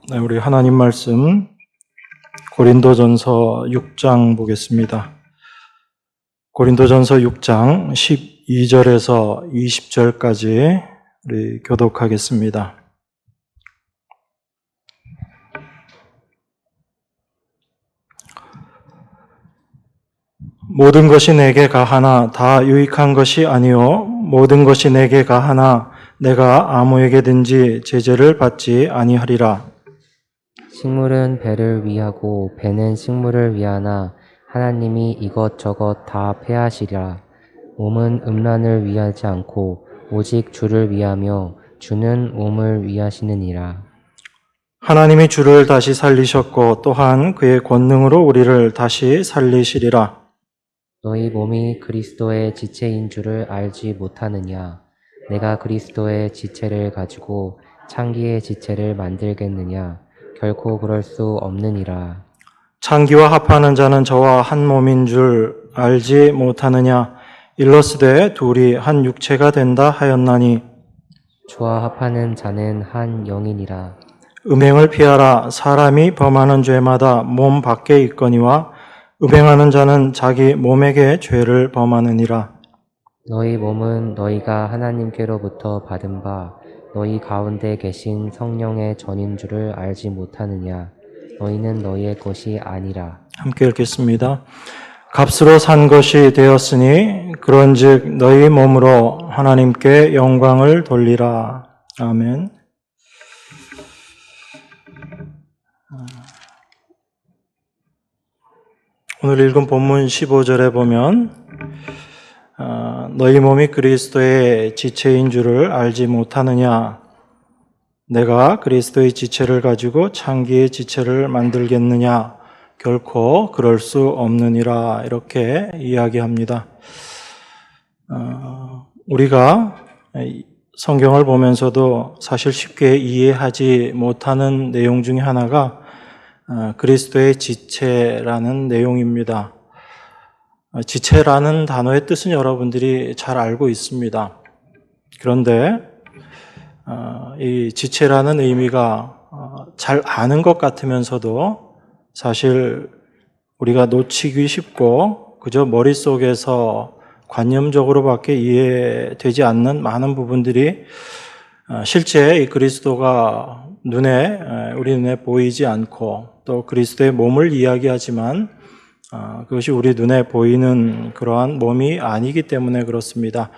네, 우리 하나님 말씀 고린도전서 6장 보겠습니다. 고린도전서 6장 12절에서 20절까지 우리 교독하겠습니다. 모든 것이 내게 가하나 다 유익한 것이 아니요 모든 것이 내게 가하나 내가 아무에게든지 제재를 받지 아니하리라. 식물은 배를 위하고 배는 식물을 위하나 하나님이 이것저것 다 폐하시리라. 몸은 음란을 위하지 않고 오직 주를 위하며 주는 몸을 위하시느니라. 하나님이 주를 다시 살리셨고 또한 그의 권능으로 우리를 다시 살리시리라. 너희 몸이 그리스도의 지체인 줄을 알지 못하느냐? 내가 그리스도의 지체를 가지고 창기의 지체를 만들겠느냐? 결코 그럴 수 없느니라. 창기와 합하는 자는 저와 한 몸인 줄 알지 못하느냐? 일러스되 둘이 한 육체가 된다 하였나니 주와 합하는 자는 한 영이니라. 음행을 피하라. 사람이 범하는 죄마다 몸 밖에 있거니와 음행하는 자는 자기 몸에게 죄를 범하느니라. 너희 몸은 너희가 하나님께로부터 받은 바 너희 가운데 계신 성령의 전인 줄을 알지 못하느냐? 너희는 너희의 것이 아니라. 함께 읽겠습니다. 값으로 산 것이 되었으니 그런즉 너희 몸으로 하나님께 영광을 돌리라. 아멘. 오늘 읽은 본문 15절에 보면 너희 몸이 그리스도의 지체인 줄을 알지 못하느냐? 내가 그리스도의 지체를 가지고 창기의 지체를 만들겠느냐? 결코 그럴 수 없느니라. 이렇게 이야기합니다. 우리가 성경을 보면서도 사실 쉽게 이해하지 못하는 내용 중에 하나가 그리스도의 지체라는 내용입니다. 지체라는 단어의 뜻은 여러분들이 잘 알고 있습니다. 그런데 이 지체라는 의미가 잘 아는 것 같으면서도 사실 우리가 놓치기 쉽고 그저 머릿속에서 관념적으로밖에 이해되지 않는 많은 부분들이 실제 이 그리스도가 우리 눈에 보이지 않고 또 그리스도의 몸을 이야기하지만 그것이 우리 눈에 보이는 그러한 몸이 아니기 때문에 그렇습니다.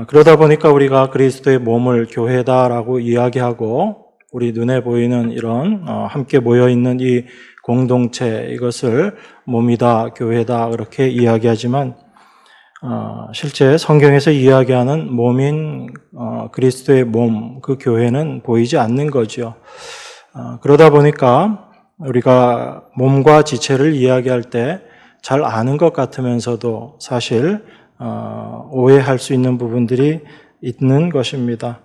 그러다 보니까 우리가 그리스도의 몸을 교회다라고 이야기하고 우리 눈에 보이는 이런 함께 모여있는 이 공동체 이것을 몸이다, 교회다 그렇게 이야기하지만 실제 성경에서 이야기하는 몸인 그리스도의 몸, 그 교회는 보이지 않는 거죠. 그러다 보니까 우리가 몸과 지체를 이야기할 때 잘 아는 것 같으면서도 사실 오해할 수 있는 부분들이 있는 것입니다.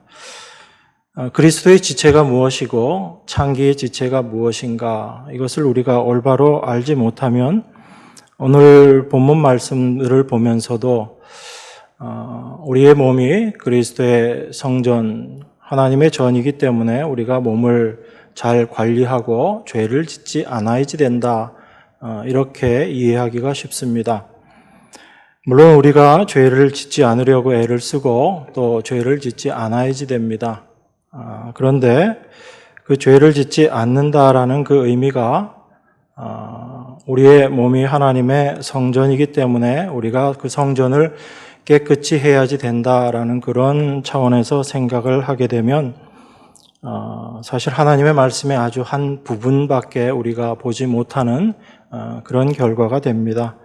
그리스도의 지체가 무엇이고 창기의 지체가 무엇인가 이것을 우리가 올바로 알지 못하면 오늘 본문 말씀을 보면서도 우리의 몸이 그리스도의 성전, 하나님의 전이기 때문에 우리가 몸을 잘 관리하고 죄를 짓지 않아야지 된다. 이렇게 이해하기가 쉽습니다. 물론 우리가 죄를 짓지 않으려고 애를 쓰고 또 죄를 짓지 않아야지 됩니다. 그런데 그 죄를 짓지 않는다라는 그 의미가 우리의 몸이 하나님의 성전이기 때문에 우리가 그 성전을 깨끗이 해야지 된다라는 그런 차원에서 생각을 하게 되면 사실 하나님의 말씀의 아주 한 부분밖에 우리가 보지 못하는 그런 결과가 됩니다.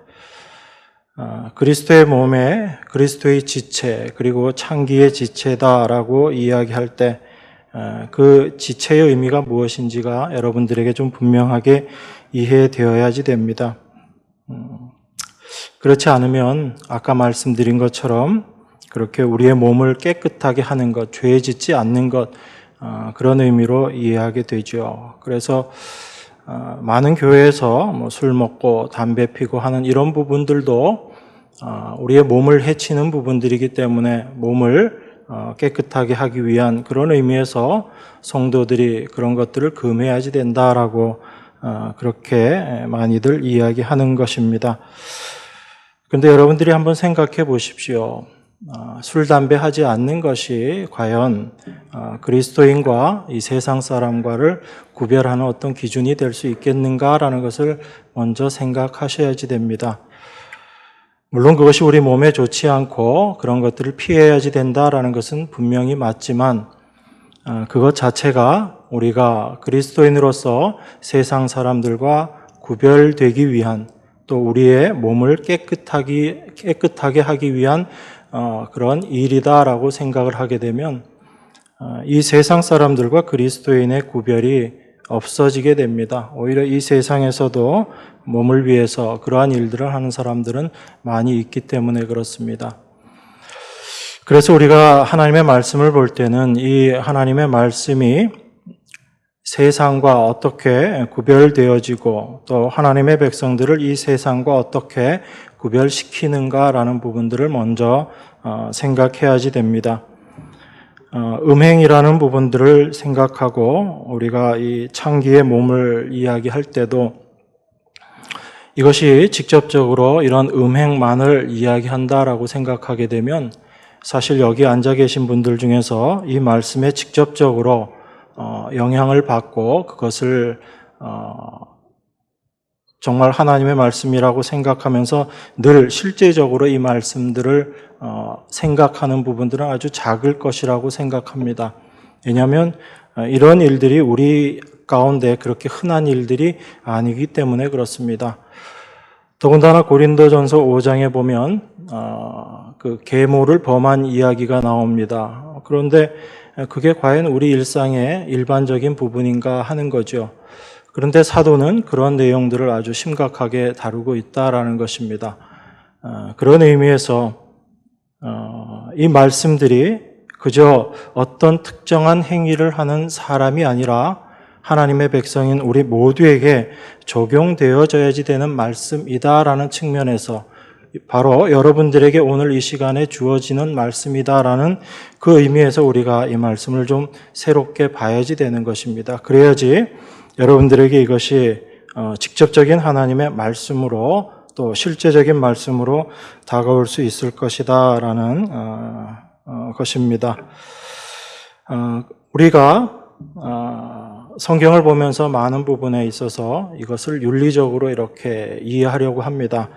그리스도의 몸에 그리스도의 지체 그리고 창기의 지체다라고 이야기할 때 그 지체의 의미가 무엇인지가 여러분들에게 좀 분명하게 이해되어야지 됩니다. 그렇지 않으면 아까 말씀드린 것처럼 그렇게 우리의 몸을 깨끗하게 하는 것, 죄 짓지 않는 것 그런 의미로 이해하게 되죠. 그래서 많은 교회에서 술 먹고 담배 피고 하는 이런 부분들도 우리의 몸을 해치는 부분들이기 때문에 몸을 깨끗하게 하기 위한 그런 의미에서 성도들이 그런 것들을 금해야지 된다라고 그렇게 많이들 이야기하는 것입니다. 그런데 여러분들이 한번 생각해 보십시오. 술, 담배 하지 않는 것이 과연 그리스도인과 이 세상 사람과를 구별하는 어떤 기준이 될 수 있겠는가라는 것을 먼저 생각하셔야지 됩니다. 물론 그것이 우리 몸에 좋지 않고 그런 것들을 피해야지 된다라는 것은 분명히 맞지만 그것 자체가 우리가 그리스도인으로서 세상 사람들과 구별되기 위한 또 우리의 몸을 깨끗하게 하기 위한 그런 일이다라고 생각을 하게 되면 이 세상 사람들과 그리스도인의 구별이 없어지게 됩니다. 오히려 이 세상에서도 몸을 위해서 그러한 일들을 하는 사람들은 많이 있기 때문에 그렇습니다. 그래서 우리가 하나님의 말씀을 볼 때는 이 하나님의 말씀이 세상과 어떻게 구별되어지고 또 하나님의 백성들을 이 세상과 어떻게 구별시키는가라는 부분들을 먼저 생각해야지 됩니다. 음행이라는 부분들을 생각하고 우리가 이 창기의 몸을 이야기할 때도 이것이 직접적으로 이런 음행만을 이야기한다라고 생각하게 되면 사실 여기 앉아 계신 분들 중에서 이 말씀에 직접적으로 영향을 받고 그것을 정말 하나님의 말씀이라고 생각하면서 늘 실제적으로 이 말씀들을 생각하는 부분들은 아주 작을 것이라고 생각합니다. 왜냐하면 이런 일들이 우리 가운데 그렇게 흔한 일들이 아니기 때문에 그렇습니다. 더군다나 고린도전서 5장에 보면 그 계모를 범한 이야기가 나옵니다. 그런데 그게 과연 우리 일상의 일반적인 부분인가 하는 거죠. 그런데 사도는 그런 내용들을 아주 심각하게 다루고 있다라는 것입니다. 그런 의미에서 이 말씀들이 그저 어떤 특정한 행위를 하는 사람이 아니라 하나님의 백성인 우리 모두에게 적용되어져야지 되는 말씀이다라는 측면에서 바로 여러분들에게 오늘 이 시간에 주어지는 말씀이다라는 그 의미에서 우리가 이 말씀을 좀 새롭게 봐야지 되는 것입니다. 그래야지 여러분들에게 이것이 직접적인 하나님의 말씀으로 또 실제적인 말씀으로 다가올 수 있을 것이다라는 것입니다. 우리가 성경을 보면서 많은 부분에 있어서 이것을 윤리적으로 이렇게 이해하려고 합니다.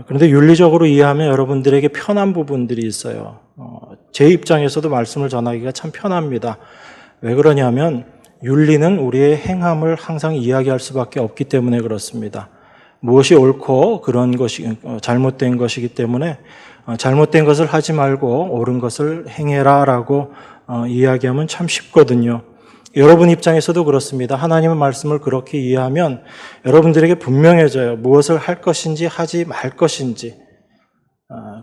그런데 윤리적으로 이해하면 여러분들에게 편한 부분들이 있어요. 제 입장에서도 말씀을 전하기가 참 편합니다. 왜 그러냐면 윤리는 우리의 행함을 항상 이야기할 수밖에 없기 때문에 그렇습니다. 무엇이 옳고 그런 것이 잘못된 것이기 때문에 잘못된 것을 하지 말고 옳은 것을 행해라라고 이야기하면 참 쉽거든요. 여러분 입장에서도 그렇습니다. 하나님의 말씀을 그렇게 이해하면 여러분들에게 분명해져요. 무엇을 할 것인지 하지 말 것인지.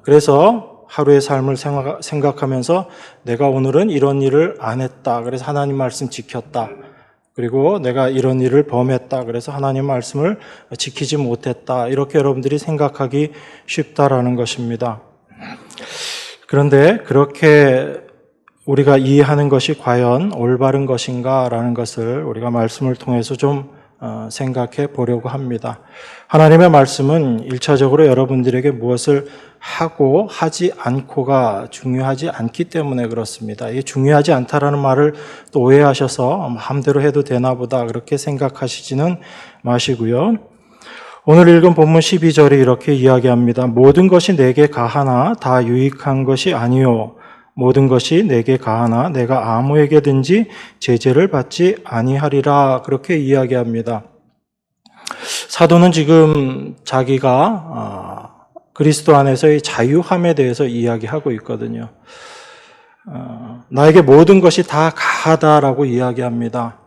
그래서 하루의 삶을 생각하면서 내가 오늘은 이런 일을 안 했다. 그래서 하나님 말씀 지켰다. 그리고 내가 이런 일을 범했다. 그래서 하나님 말씀을 지키지 못했다. 이렇게 여러분들이 생각하기 쉽다라는 것입니다. 그런데 그렇게 우리가 이해하는 것이 과연 올바른 것인가라는 것을 우리가 말씀을 통해서 좀 생각해 보려고 합니다. 하나님의 말씀은 1차적으로 여러분들에게 무엇을 하고 하지 않고가 중요하지 않기 때문에 그렇습니다. 이게 중요하지 않다라는 말을 또 오해하셔서 마음대로 해도 되나 보다 그렇게 생각하시지는 마시고요. 오늘 읽은 본문 12절에 이렇게 이야기합니다. 모든 것이 내게 가하나 다 유익한 것이 아니요 모든 것이 내게 가하나 내가 아무에게든지 제재를 받지 아니하리라 그렇게 이야기합니다. 사도는 지금 자기가 그리스도 안에서의 자유함에 대해서 이야기하고 있거든요. 나에게 모든 것이 다 가하다라고 이야기합니다.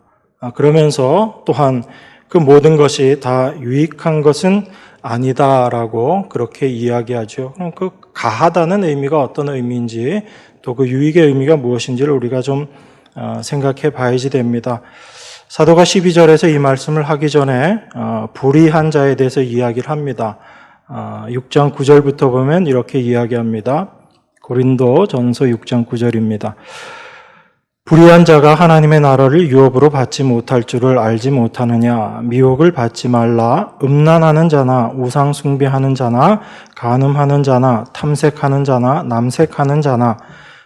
그러면서 또한 그 모든 것이 다 유익한 것은 아니다라고 그렇게 이야기하죠. 그럼 그 가하다는 의미가 어떤 의미인지 또 그 유익의 의미가 무엇인지를 우리가 좀 생각해 봐야지 됩니다. 사도가 12절에서 이 말씀을 하기 전에 불의한 자에 대해서 이야기를 합니다. 6장 9절부터 보면 이렇게 이야기합니다. 고린도전서 6장 9절입니다. 불의한 자가 하나님의 나라를 유업으로 받지 못할 줄을 알지 못하느냐. 미혹을 받지 말라. 음란하는 자나 우상 숭배하는 자나 간음하는 자나 탐색하는 자나 남색하는 자나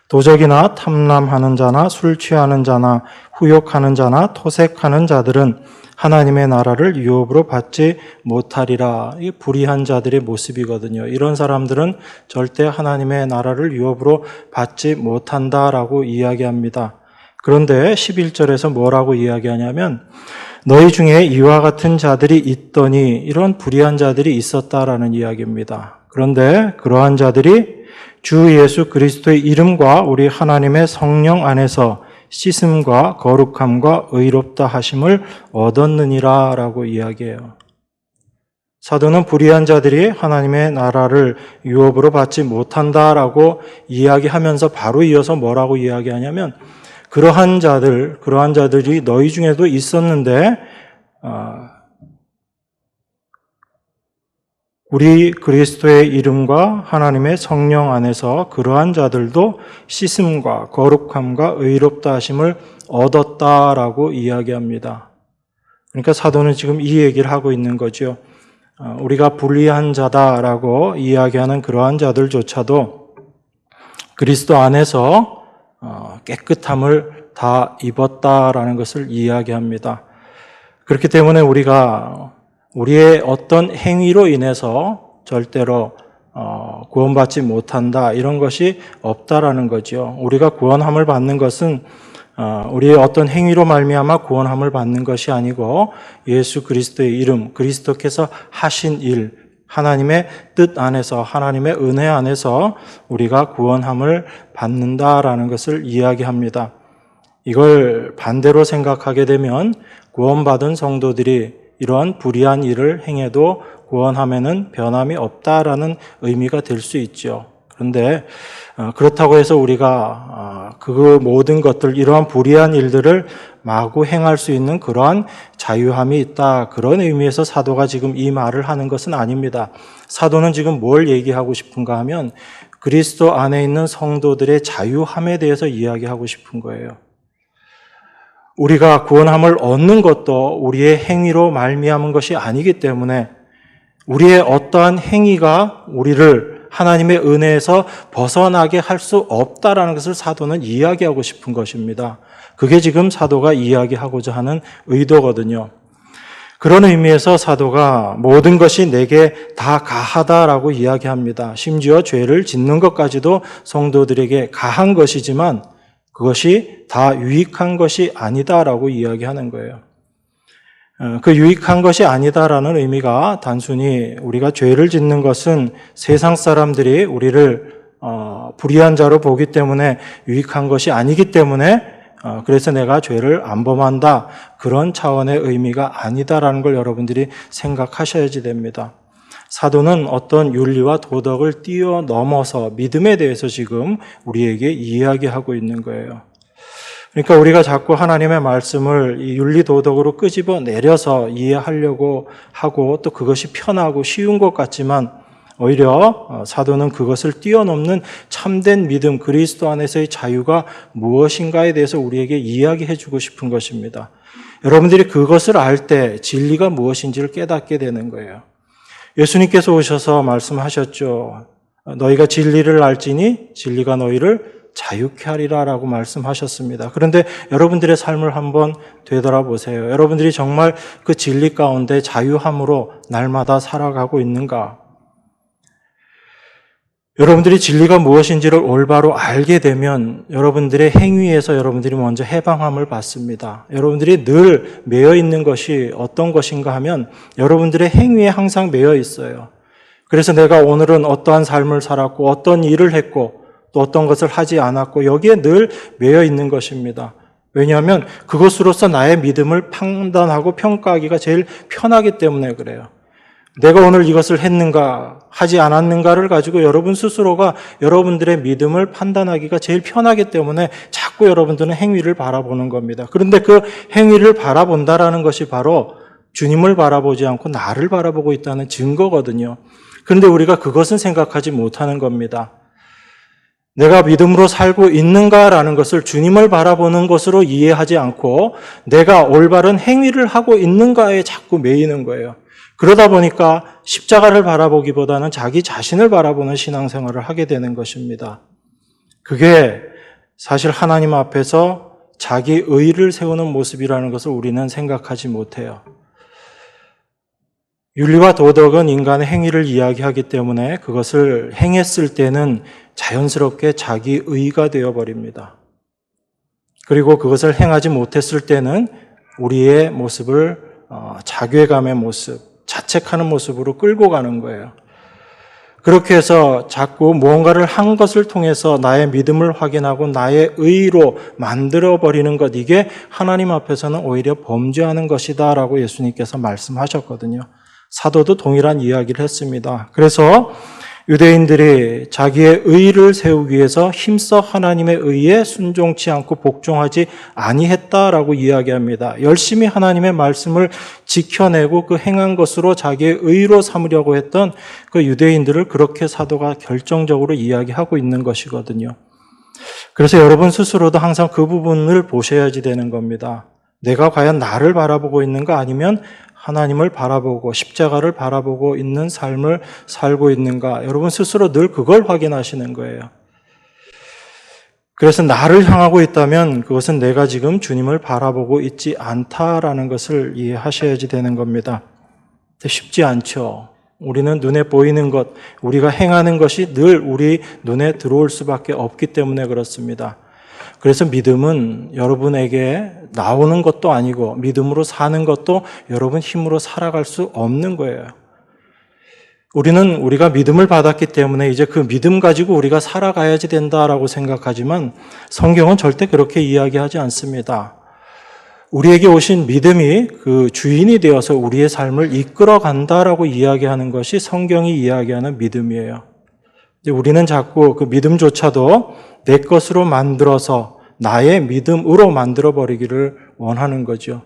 도적이나 탐람하는 자나 술 취하는 자나 후욕하는 자나 토색하는 자들은 하나님의 나라를 유업으로 받지 못하리라. 이 불의한 자들의 모습이거든요. 이런 사람들은 절대 하나님의 나라를 유업으로 받지 못한다라고 이야기합니다. 그런데 11절에서 뭐라고 이야기하냐면 너희 중에 이와 같은 자들이 있더니 이런 불의한 자들이 있었다라는 이야기입니다. 그런데 그러한 자들이 주 예수 그리스도의 이름과 우리 하나님의 성령 안에서 씻음과 거룩함과 의롭다 하심을 얻었느니라 라고 이야기해요. 사도는 불의한 자들이 하나님의 나라를 유업으로 받지 못한다라고 이야기하면서 바로 이어서 뭐라고 이야기하냐면 그러한 자들이 너희 중에도 있었는데 우리 그리스도의 이름과 하나님의 성령 안에서 그러한 자들도 씻음과 거룩함과 의롭다 하심을 얻었다라고 이야기합니다. 그러니까 사도는 지금 이 얘기를 하고 있는 거죠. 우리가 불의한 자다라고 이야기하는 그러한 자들조차도 그리스도 안에서 깨끗함을 다 입었다라는 것을 이야기합니다. 그렇기 때문에 우리가 우리의 어떤 행위로 인해서 절대로 구원받지 못한다 이런 것이 없다라는 거죠. 우리가 구원함을 받는 것은 우리의 어떤 행위로 말미암아 구원함을 받는 것이 아니고 예수 그리스도의 이름, 그리스도께서 하신 일, 하나님의 뜻 안에서 하나님의 은혜 안에서 우리가 구원함을 받는다라는 것을 이야기합니다. 이걸 반대로 생각하게 되면 구원받은 성도들이 이러한 불의한 일을 행해도 구원함에는 변함이 없다라는 의미가 될 수 있죠. 그런데 그렇다고 해서 우리가 그 모든 것들, 이러한 불의한 일들을 마구 행할 수 있는 그러한 자유함이 있다. 그런 의미에서 사도가 지금 이 말을 하는 것은 아닙니다. 사도는 지금 뭘 얘기하고 싶은가 하면 그리스도 안에 있는 성도들의 자유함에 대해서 이야기하고 싶은 거예요. 우리가 구원함을 얻는 것도 우리의 행위로 말미암은 것이 아니기 때문에 우리의 어떠한 행위가 우리를 하나님의 은혜에서 벗어나게 할 수 없다라는 것을 사도는 이야기하고 싶은 것입니다. 그게 지금 사도가 이야기하고자 하는 의도거든요. 그런 의미에서 사도가 모든 것이 내게 다 가하다라고 이야기합니다. 심지어 죄를 짓는 것까지도 성도들에게 가한 것이지만 그것이 다 유익한 것이 아니다라고 이야기하는 거예요. 그 유익한 것이 아니다라는 의미가 단순히 우리가 죄를 짓는 것은 세상 사람들이 우리를 불의한 자로 보기 때문에 유익한 것이 아니기 때문에 그래서 내가 죄를 안 범한다. 그런 차원의 의미가 아니다라는 걸 여러분들이 생각하셔야지 됩니다. 사도는 어떤 윤리와 도덕을 뛰어넘어서 믿음에 대해서 지금 우리에게 이야기하고 있는 거예요. 그러니까 우리가 자꾸 하나님의 말씀을 이 윤리 도덕으로 끄집어 내려서 이해하려고 하고 또 그것이 편하고 쉬운 것 같지만 오히려 사도는 그것을 뛰어넘는 참된 믿음, 그리스도 안에서의 자유가 무엇인가에 대해서 우리에게 이야기해 주고 싶은 것입니다. 여러분들이 그것을 알 때 진리가 무엇인지를 깨닫게 되는 거예요. 예수님께서 오셔서 말씀하셨죠. 너희가 진리를 알지니 진리가 너희를 자유케 하리라라고 말씀하셨습니다. 그런데 여러분들의 삶을 한번 되돌아보세요. 여러분들이 정말 그 진리 가운데 자유함으로 날마다 살아가고 있는가? 여러분들이 진리가 무엇인지를 올바로 알게 되면 여러분들의 행위에서 여러분들이 먼저 해방함을 받습니다. 여러분들이 늘 매여 있는 것이 어떤 것인가 하면 여러분들의 행위에 항상 매여 있어요. 그래서 내가 오늘은 어떠한 삶을 살았고 어떤 일을 했고 또 어떤 것을 하지 않았고 여기에 늘 매여 있는 것입니다. 왜냐하면 그것으로서 나의 믿음을 판단하고 평가하기가 제일 편하기 때문에 그래요. 내가 오늘 이것을 했는가 하지 않았는가를 가지고 여러분 스스로가 여러분들의 믿음을 판단하기가 제일 편하기 때문에 자꾸 여러분들은 행위를 바라보는 겁니다. 그런데 그 행위를 바라본다라는 것이 바로 주님을 바라보지 않고 나를 바라보고 있다는 증거거든요. 그런데 우리가 그것은 생각하지 못하는 겁니다. 내가 믿음으로 살고 있는가라는 것을 주님을 바라보는 것으로 이해하지 않고 내가 올바른 행위를 하고 있는가에 자꾸 매이는 거예요. 그러다 보니까 십자가를 바라보기보다는 자기 자신을 바라보는 신앙생활을 하게 되는 것입니다. 그게 사실 하나님 앞에서 자기 의를 세우는 모습이라는 것을 우리는 생각하지 못해요. 윤리와 도덕은 인간의 행위를 이야기하기 때문에 그것을 행했을 때는 자연스럽게 자기 의가 되어버립니다. 그리고 그것을 행하지 못했을 때는 우리의 모습을 자괴감의 모습, 자책하는 모습으로 끌고 가는 거예요. 그렇게 해서 자꾸 무언가를 한 것을 통해서 나의 믿음을 확인하고 나의 의로 만들어버리는 것, 이게 하나님 앞에서는 오히려 범죄하는 것이다 라고 예수님께서 말씀하셨거든요. 사도도 동일한 이야기를 했습니다. 그래서 유대인들이 자기의 의를 세우기 위해서 힘써 하나님의 의에 순종치 않고 복종하지 아니했다라고 이야기합니다. 열심히 하나님의 말씀을 지켜내고 그 행한 것으로 자기의 의로 삼으려고 했던 그 유대인들을 그렇게 사도가 결정적으로 이야기하고 있는 것이거든요. 그래서 여러분 스스로도 항상 그 부분을 보셔야지 되는 겁니다. 내가 과연 나를 바라보고 있는가, 아니면 하나님을 바라보고 십자가를 바라보고 있는 삶을 살고 있는가. 여러분 스스로 늘 그걸 확인하시는 거예요. 그래서 나를 향하고 있다면 그것은 내가 지금 주님을 바라보고 있지 않다라는 것을 이해하셔야지 되는 겁니다. 쉽지 않죠. 우리는 눈에 보이는 것, 우리가 행하는 것이 늘 우리 눈에 들어올 수밖에 없기 때문에 그렇습니다. 그래서 믿음은 여러분에게 나오는 것도 아니고 믿음으로 사는 것도 여러분 힘으로 살아갈 수 없는 거예요. 우리가 믿음을 받았기 때문에 이제 그 믿음 가지고 우리가 살아가야지 된다라고 생각하지만 성경은 절대 그렇게 이야기하지 않습니다. 우리에게 오신 믿음이 그 주인이 되어서 우리의 삶을 이끌어 간다라고 이야기하는 것이 성경이 이야기하는 믿음이에요. 우리는 자꾸 그 믿음조차도 내 것으로 만들어서 나의 믿음으로 만들어버리기를 원하는 거죠.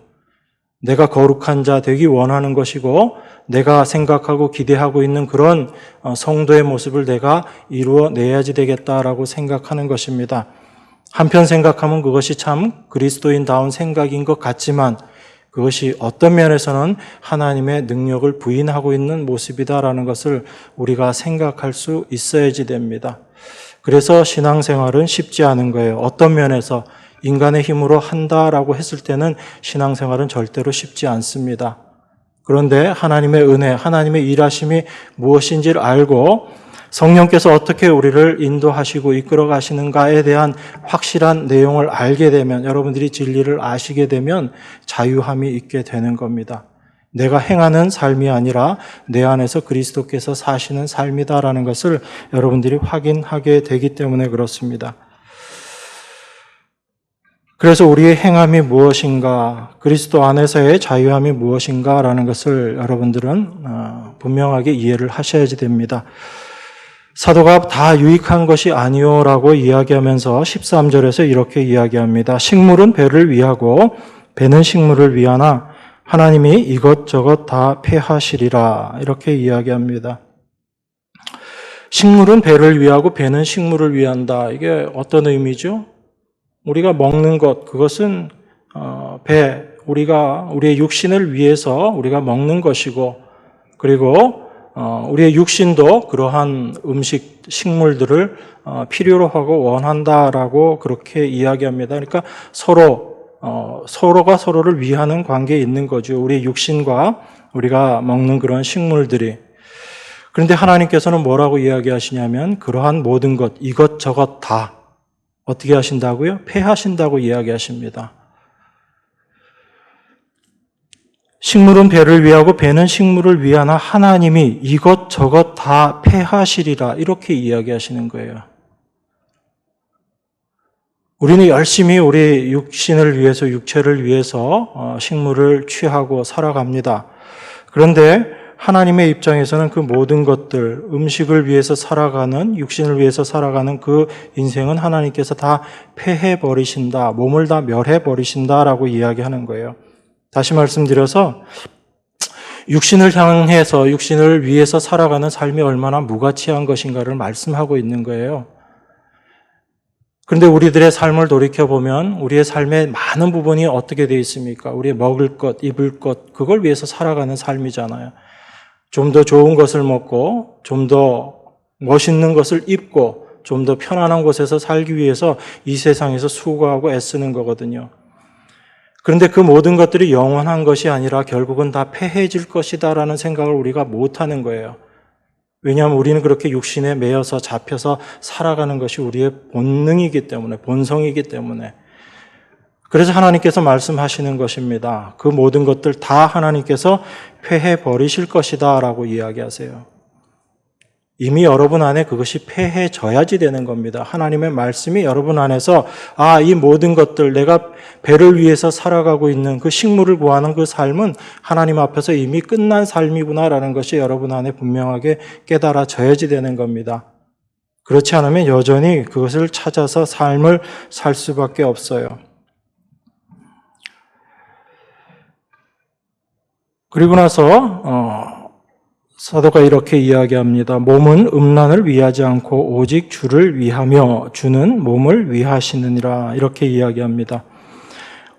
내가 거룩한 자 되기 원하는 것이고 내가 생각하고 기대하고 있는 그런 성도의 모습을 내가 이루어내야지 되겠다라고 생각하는 것입니다. 한편 생각하면 그것이 참 그리스도인다운 생각인 것 같지만 그것이 어떤 면에서는 하나님의 능력을 부인하고 있는 모습이다라는 것을 우리가 생각할 수 있어야지 됩니다. 그래서 신앙생활은 쉽지 않은 거예요. 어떤 면에서 인간의 힘으로 한다라고 했을 때는 신앙생활은 절대로 쉽지 않습니다. 그런데 하나님의 은혜, 하나님의 일하심이 무엇인지를 알고 성령께서 어떻게 우리를 인도하시고 이끌어 가시는가에 대한 확실한 내용을 알게 되면, 여러분들이 진리를 아시게 되면 자유함이 있게 되는 겁니다. 내가 행하는 삶이 아니라 내 안에서 그리스도께서 사시는 삶이다라는 것을 여러분들이 확인하게 되기 때문에 그렇습니다. 그래서 우리의 행함이 무엇인가, 그리스도 안에서의 자유함이 무엇인가라는 것을 여러분들은 분명하게 이해를 하셔야지 됩니다. 사도가 다 유익한 것이 아니오라고 이야기하면서 13절에서 이렇게 이야기합니다. 식물은 배를 위하고 배는 식물을 위하나 하나님이 이것저것 다 폐하시리라, 이렇게 이야기합니다. 식물은 배를 위하고 배는 식물을 위한다. 이게 어떤 의미죠? 우리가 먹는 것, 그것은 우리의 육신을 위해서 우리가 먹는 것이고, 그리고 우리의 육신도 그러한 음식, 식물들을 필요로 하고 원한다라고 그렇게 이야기합니다. 그러니까 서로가 서로를 위하는 관계에 있는 거죠. 우리의 육신과 우리가 먹는 그런 식물들이. 그런데 하나님께서는 뭐라고 이야기하시냐면 그러한 모든 것, 이것저것 다 어떻게 하신다고요? 폐하신다고 이야기하십니다. 식물은 배를 위하고 배는 식물을 위하나 하나님이 이것저것 다 폐하시리라, 이렇게 이야기하시는 거예요. 우리는 열심히 우리 육신을 위해서, 육체를 위해서 식물을 취하고 살아갑니다. 그런데 하나님의 입장에서는 그 모든 것들, 음식을 위해서 살아가는, 육신을 위해서 살아가는 그 인생은 하나님께서 다 폐해버리신다, 몸을 다 멸해버리신다라고 이야기하는 거예요. 다시 말씀드려서 육신을 향해서, 육신을 위해서 살아가는 삶이 얼마나 무가치한 것인가를 말씀하고 있는 거예요. 그런데 우리들의 삶을 돌이켜보면 우리의 삶의 많은 부분이 어떻게 되어 있습니까? 우리의 먹을 것, 입을 것, 그걸 위해서 살아가는 삶이잖아요. 좀 더 좋은 것을 먹고, 좀 더 멋있는 것을 입고, 좀 더 편안한 곳에서 살기 위해서 이 세상에서 수고하고 애쓰는 거거든요. 그런데 그 모든 것들이 영원한 것이 아니라 결국은 다 패해질 것이다라는 생각을 우리가 못하는 거예요. 왜냐하면 우리는 그렇게 육신에 매여서 잡혀서 살아가는 것이 우리의 본능이기 때문에, 본성이기 때문에. 그래서 하나님께서 말씀하시는 것입니다. 그 모든 것들 다 하나님께서 패해 버리실 것이다 라고 이야기하세요. 이미 여러분 안에 그것이 패해져야지 되는 겁니다. 하나님의 말씀이 여러분 안에서 이 모든 것들, 내가 배를 위해서 살아가고 있는 그 식물을 구하는 그 삶은 하나님 앞에서 이미 끝난 삶이구나라는 것이 여러분 안에 분명하게 깨달아져야지 되는 겁니다. 그렇지 않으면 여전히 그것을 찾아서 삶을 살 수밖에 없어요. 그리고 나서 사도가 이렇게 이야기합니다. 몸은 음란을 위하지 않고 오직 주를 위하며 주는 몸을 위하시느니라. 이렇게 이야기합니다.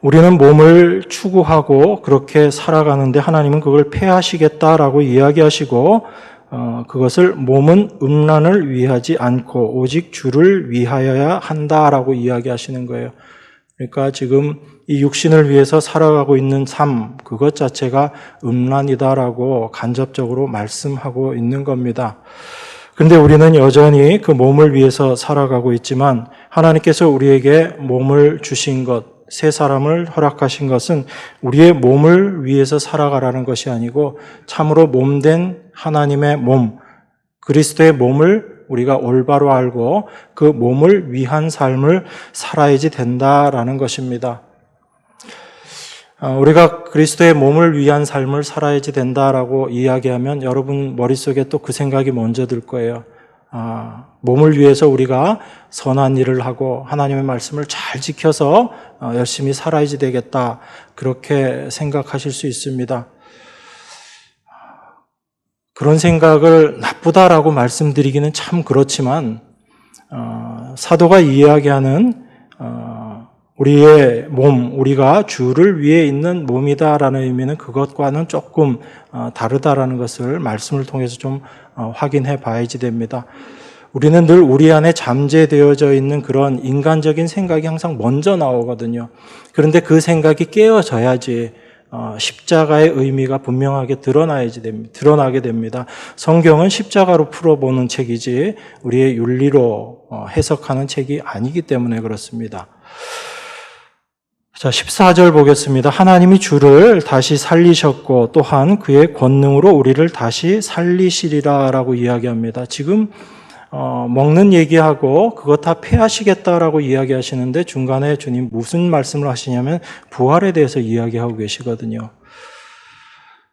우리는 몸을 추구하고 그렇게 살아가는데 하나님은 그걸 폐하시겠다라고 이야기하시고 그것을 몸은 음란을 위하지 않고 오직 주를 위하여야 한다라고 이야기하시는 거예요. 그러니까 지금 이 육신을 위해서 살아가고 있는 삶, 그것 자체가 음란이다라고 간접적으로 말씀하고 있는 겁니다. 그런데 우리는 여전히 그 몸을 위해서 살아가고 있지만 하나님께서 우리에게 몸을 주신 것, 새 사람을 허락하신 것은 우리의 몸을 위해서 살아가라는 것이 아니고 참으로 몸된 하나님의 몸, 그리스도의 몸을 우리가 올바로 알고 그 몸을 위한 삶을 살아야지 된다라는 것입니다. 우리가 그리스도의 몸을 위한 삶을 살아야지 된다라고 이야기하면 여러분 머릿속에 또 그 생각이 먼저 들 거예요. 몸을 위해서 우리가 선한 일을 하고 하나님의 말씀을 잘 지켜서 열심히 살아야지 되겠다. 그렇게 생각하실 수 있습니다. 그런 생각을 나쁘다라고 말씀드리기는 참 그렇지만 사도가 이야기하는 우리의 몸, 우리가 주를 위해 있는 몸이다라는 의미는 그것과는 조금 다르다라는 것을 말씀을 통해서 좀 확인해 봐야지 됩니다. 우리는 늘 우리 안에 잠재되어져 있는 그런 인간적인 생각이 항상 먼저 나오거든요. 그런데 그 생각이 깨어져야지 십자가의 의미가 분명하게 드러나게 됩니다. 성경은 십자가로 풀어보는 책이지 우리의 윤리로 해석하는 책이 아니기 때문에 그렇습니다. 자, 14절 보겠습니다. 하나님이 주를 다시 살리셨고 또한 그의 권능으로 우리를 다시 살리시리라 라고 이야기합니다. 지금 먹는 얘기하고 그것 다 폐하시겠다라고 이야기하시는데 중간에 주님 무슨 말씀을 하시냐면 부활에 대해서 이야기하고 계시거든요.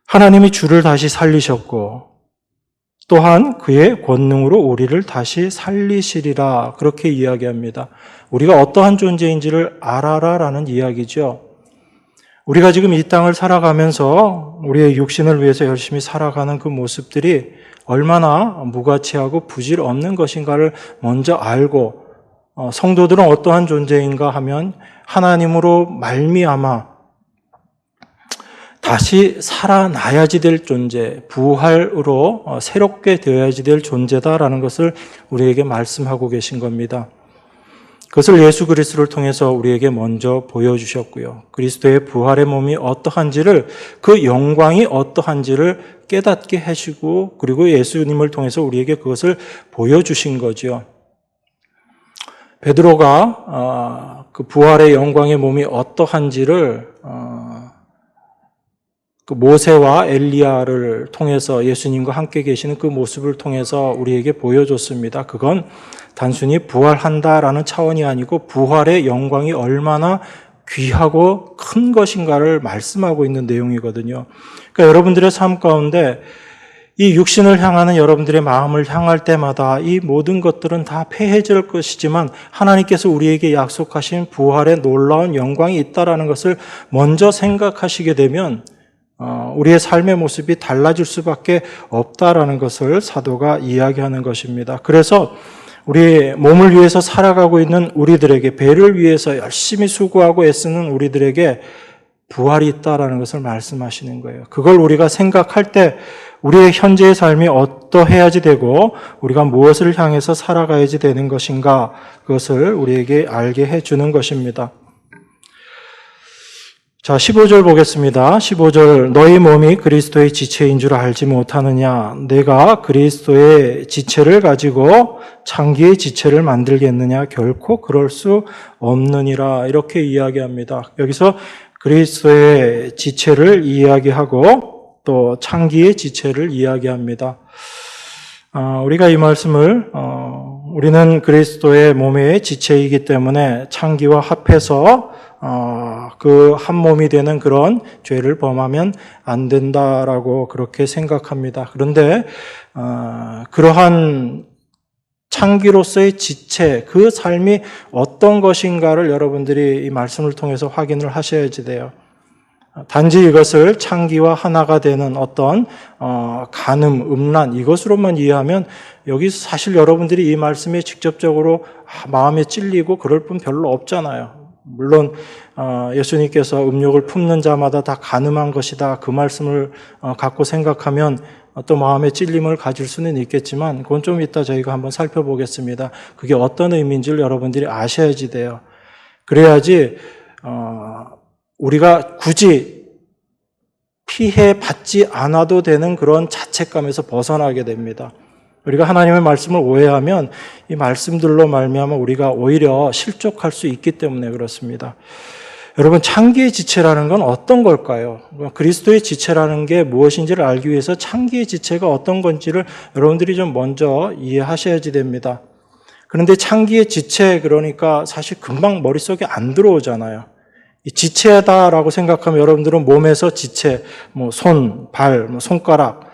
하나님이 주를 다시 살리셨고 또한 그의 권능으로 우리를 다시 살리시리라 그렇게 이야기합니다. 우리가 어떠한 존재인지를 알아라라는 이야기죠. 우리가 지금 이 땅을 살아가면서 우리의 육신을 위해서 열심히 살아가는 그 모습들이 얼마나 무가치하고 부질 없는 것인가를 먼저 알고 성도들은 어떠한 존재인가 하면 하나님으로 말미암아 다시 살아나야지 될 존재, 부활으로 새롭게 되어야지 될 존재다라는 것을 우리에게 말씀하고 계신 겁니다. 그것을 예수 그리스도를 통해서 우리에게 먼저 보여주셨고요. 그리스도의 부활의 몸이 어떠한지를, 그 영광이 어떠한지를 깨닫게 하시고 그리고 예수님을 통해서 우리에게 그것을 보여주신 거죠. 베드로가 그 부활의 영광의 몸이 어떠한지를 그 모세와 엘리야를 통해서 예수님과 함께 계시는 그 모습을 통해서 우리에게 보여줬습니다. 그건 단순히 부활한다라는 차원이 아니고 부활의 영광이 얼마나 귀하고 큰 것인가를 말씀하고 있는 내용이거든요. 그러니까 여러분들의 삶 가운데 이 육신을 향하는 여러분들의 마음을 향할 때마다 이 모든 것들은 다 패해질 것이지만 하나님께서 우리에게 약속하신 부활의 놀라운 영광이 있다라는 것을 먼저 생각하시게 되면 우리의 삶의 모습이 달라질 수밖에 없다라는 것을 사도가 이야기하는 것입니다. 그래서 우리 몸을 위해서 살아가고 있는 우리들에게, 배를 위해서 열심히 수고하고 애쓰는 우리들에게 부활이 있다라는 것을 말씀하시는 거예요. 그걸 우리가 생각할 때 우리의 현재의 삶이 어떠해야지 되고 우리가 무엇을 향해서 살아가야지 되는 것인가, 그것을 우리에게 알게 해주는 것입니다. 자, 15절 보겠습니다. 15절, 너희 몸이 그리스도의 지체인 줄 알지 못하느냐? 내가 그리스도의 지체를 가지고 창기의 지체를 만들겠느냐? 결코 그럴 수 없느니라. 이렇게 이야기합니다. 여기서 그리스도의 지체를 이야기하고 또 창기의 지체를 이야기합니다. 우리가 이 말씀을 우리는 그리스도의 몸의 지체이기 때문에 창기와 합해서 그 한 몸이 되는 그런 죄를 범하면 안 된다라고 그렇게 생각합니다. 그런데 그러한 창기로서의 지체, 그 삶이 어떤 것인가를 여러분들이 이 말씀을 통해서 확인을 하셔야지 돼요. 단지 이것을 창기와 하나가 되는 어떤 간음, 음란, 이것으로만 이해하면 여기서 사실 여러분들이 이 말씀에 직접적으로 마음에 찔리고 그럴 분 별로 없잖아요. 물론 예수님께서 음욕을 품는 자마다 다 간음한 것이다, 그 말씀을 갖고 생각하면 또 마음의 찔림을 가질 수는 있겠지만 그건 좀 이따 저희가 한번 살펴보겠습니다. 그게 어떤 의미인지를 여러분들이 아셔야지 돼요. 그래야지 우리가 굳이 피해받지 않아도 되는 그런 자책감에서 벗어나게 됩니다. 우리가 하나님의 말씀을 오해하면 이 말씀들로 말미암아 우리가 오히려 실족할 수 있기 때문에 그렇습니다. 여러분, 창기의 지체라는 건 어떤 걸까요? 그리스도의 지체라는 게 무엇인지를 알기 위해서 창기의 지체가 어떤 건지를 여러분들이 좀 먼저 이해하셔야지 됩니다. 그런데 창기의 지체, 그러니까 사실 금방 머릿속에 안 들어오잖아요. 이 지체다라고 생각하면 여러분들은 몸에서 지체, 손, 발, 손가락,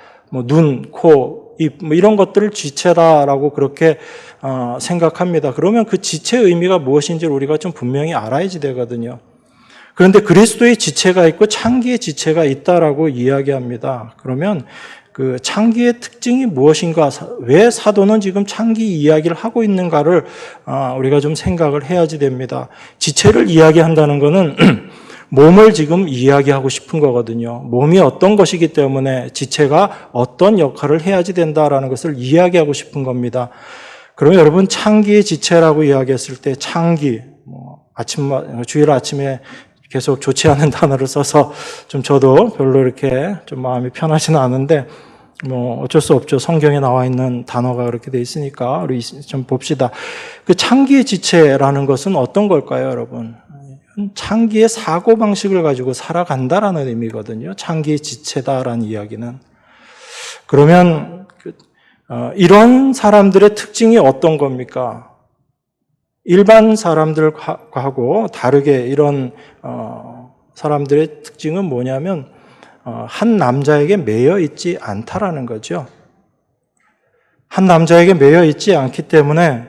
눈, 코, 입, 이런 것들을 지체다라고 그렇게 생각합니다. 그러면 그 지체의 의미가 무엇인지를 우리가 좀 분명히 알아야지 되거든요. 그런데 그리스도의 지체가 있고 창기의 지체가 있다라고 이야기합니다. 그러면 그 창기의 특징이 무엇인가, 왜 사도는 지금 창기 이야기를 하고 있는가를 우리가 좀 생각을 해야지 됩니다. 지체를 이야기한다는 것은 몸을 지금 이야기하고 싶은 거거든요. 몸이 어떤 것이기 때문에 지체가 어떤 역할을 해야지 된다라는 것을 이야기하고 싶은 겁니다. 그러면 여러분, 창기의 지체라고 이야기했을 때 창기, 주일 아침에 계속 좋지 않은 단어를 써서 좀 저도 별로 이렇게 좀 마음이 편하지는 않은데 어쩔 수 없죠. 성경에 나와 있는 단어가 그렇게 돼 있으니까 우리 좀 봅시다. 그 창기의 지체라는 것은 어떤 걸까요, 여러분? 창기의 사고방식을 가지고 살아간다라는 의미거든요. 창기의 지체다라는 이야기는. 그러면 이런 사람들의 특징이 어떤 겁니까? 일반 사람들하고 다르게 이런 사람들의 특징은 뭐냐면 한 남자에게 매여 있지 않다라는 거죠. 한 남자에게 매여 있지 않기 때문에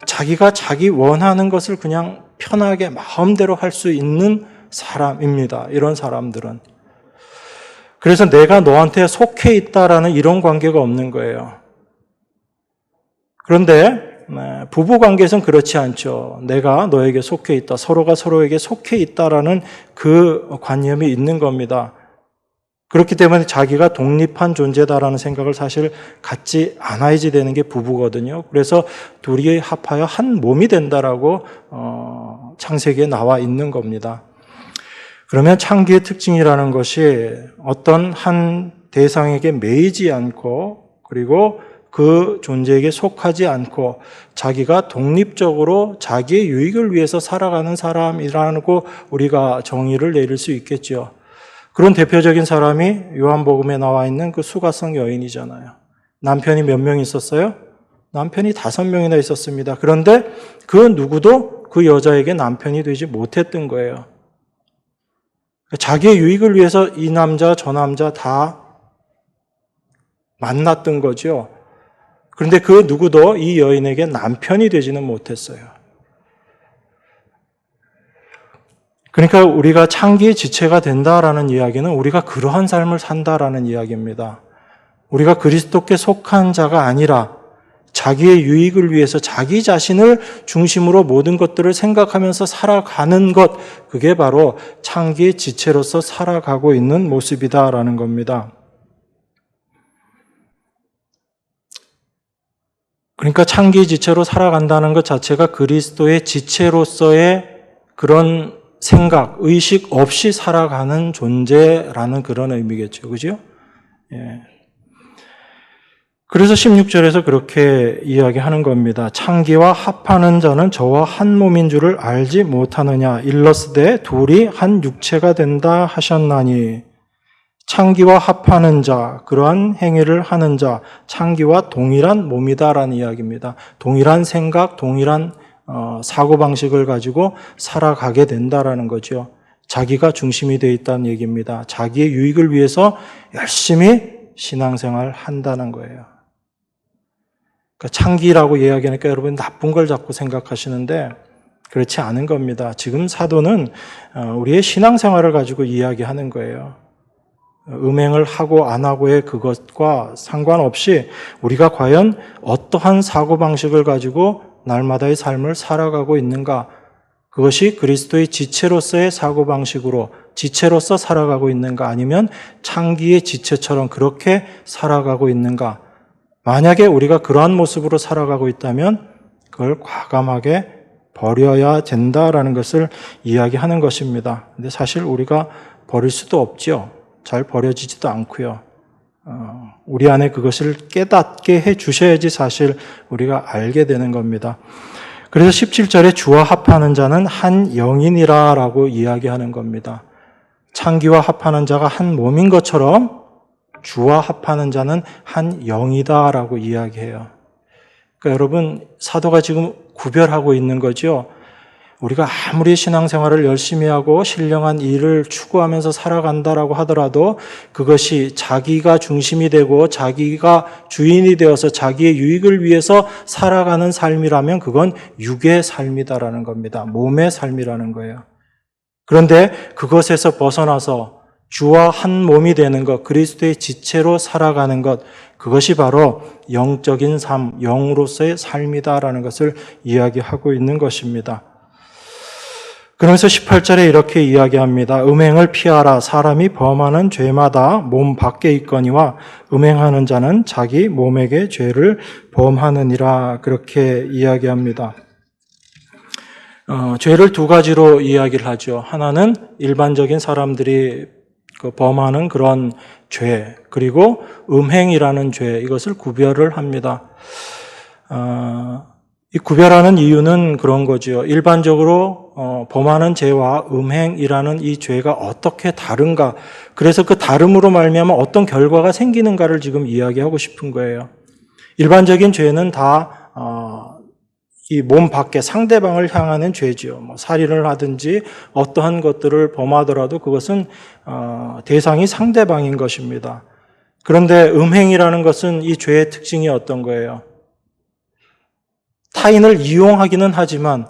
자기가 자기 원하는 것을 그냥 편하게 마음대로 할 수 있는 사람입니다. 이런 사람들은. 그래서 내가 너한테 속해 있다라는 이런 관계가 없는 거예요. 그런데 부부 관계에서는 그렇지 않죠. 내가 너에게 속해 있다, 서로가 서로에게 속해 있다라는 그 관념이 있는 겁니다. 그렇기 때문에 자기가 독립한 존재다라는 생각을 사실 갖지 않아야지 되는 게 부부거든요. 그래서 둘이 합하여 한 몸이 된다라고 창세기에 나와 있는 겁니다. 그러면 창기의 특징이라는 것이 어떤 한 대상에게 매이지 않고, 그리고 그 존재에게 속하지 않고 자기가 독립적으로 자기의 유익을 위해서 살아가는 사람이라고 우리가 정의를 내릴 수 있겠죠. 그런 대표적인 사람이 요한복음에 나와 있는 그 수가성 여인이잖아요. 남편이 몇 명 있었어요? 남편이 5명이나 있었습니다. 그런데 그 누구도 그 여자에게 남편이 되지 못했던 거예요. 자기의 유익을 위해서 이 남자 저 남자 다 만났던 거죠. 그런데 그 누구도 이 여인에게 남편이 되지는 못했어요. 그러니까 우리가 창기의 지체가 된다라는 이야기는 우리가 그러한 삶을 산다라는 이야기입니다. 우리가 그리스도께 속한 자가 아니라 자기의 유익을 위해서 자기 자신을 중심으로 모든 것들을 생각하면서 살아가는 것, 그게 바로 창기의 지체로서 살아가고 있는 모습이다라는 겁니다. 그러니까 창기의 지체로 살아간다는 것 자체가 그리스도의 지체로서의 그런 생각, 의식 없이 살아가는 존재라는 그런 의미겠죠. 그죠? 예. 그래서 16절에서 그렇게 이야기하는 겁니다. 창기와 합하는 자는 저와 한 몸인 줄을 알지 못하느냐. 일러스되 둘이 한 육체가 된다 하셨나니. 창기와 합하는 자, 그러한 행위를 하는 자, 창기와 동일한 몸이다라는 이야기입니다. 동일한 생각, 동일한 사고방식을 가지고 살아가게 된다라는 거죠. 자기가 중심이 되어 있다는 얘기입니다. 자기의 유익을 위해서 열심히 신앙생활을 한다는 거예요. 그러니까 창기라고 이야기하니까 여러분 나쁜 걸 자꾸 생각하시는데 그렇지 않은 겁니다. 지금 사도는 우리의 신앙생활을 가지고 이야기하는 거예요. 음행을 하고 안 하고의 그것과 상관없이 우리가 과연 어떠한 사고방식을 가지고 날마다의 삶을 살아가고 있는가, 그것이 그리스도의 지체로서의 사고방식으로 지체로서 살아가고 있는가, 아니면 창기의 지체처럼 그렇게 살아가고 있는가. 만약에 우리가 그러한 모습으로 살아가고 있다면 그걸 과감하게 버려야 된다라는 것을 이야기하는 것입니다. 근데 사실 우리가 버릴 수도 없죠. 잘 버려지지도 않고요. 우리 안에 그것을 깨닫게 해 주셔야지 사실 우리가 알게 되는 겁니다. 그래서 17절에 주와 합하는 자는 한 영이니라 라고 이야기하는 겁니다. 창기와 합하는 자가 한 몸인 것처럼 주와 합하는 자는 한 영이다 라고 이야기해요. 그러니까 여러분, 사도가 지금 구별하고 있는 거죠. 우리가 아무리 신앙생활을 열심히 하고 신령한 일을 추구하면서 살아간다라고 하더라도 그것이 자기가 중심이 되고 자기가 주인이 되어서 자기의 유익을 위해서 살아가는 삶이라면 그건 육의 삶이다라는 겁니다. 몸의 삶이라는 거예요. 그런데 그것에서 벗어나서 주와 한 몸이 되는 것, 그리스도의 지체로 살아가는 것, 그것이 바로 영적인 삶, 영으로서의 삶이다라는 것을 이야기하고 있는 것입니다. 그러면서 18절에 이렇게 이야기합니다. 음행을 피하라. 사람이 범하는 죄마다 몸 밖에 있거니와 음행하는 자는 자기 몸에게 죄를 범하느니라. 그렇게 이야기합니다. 죄를 두 가지로 이야기를 하죠. 하나는 일반적인 사람들이 범하는 그런 죄, 그리고 음행이라는 죄, 이것을 구별을 합니다. 이 구별하는 이유는 그런 거죠. 일반적으로 범하는 죄와 음행이라는 이 죄가 어떻게 다른가, 그래서 그 다름으로 말미암아 어떤 결과가 생기는가를 지금 이야기하고 싶은 거예요. 일반적인 죄는 다 이 몸 밖에 상대방을 향하는 죄죠. 살인을 하든지 어떠한 것들을 범하더라도 그것은 대상이 상대방인 것입니다. 그런데 음행이라는 것은 이 죄의 특징이 어떤 거예요? 타인을 이용하기는 하지만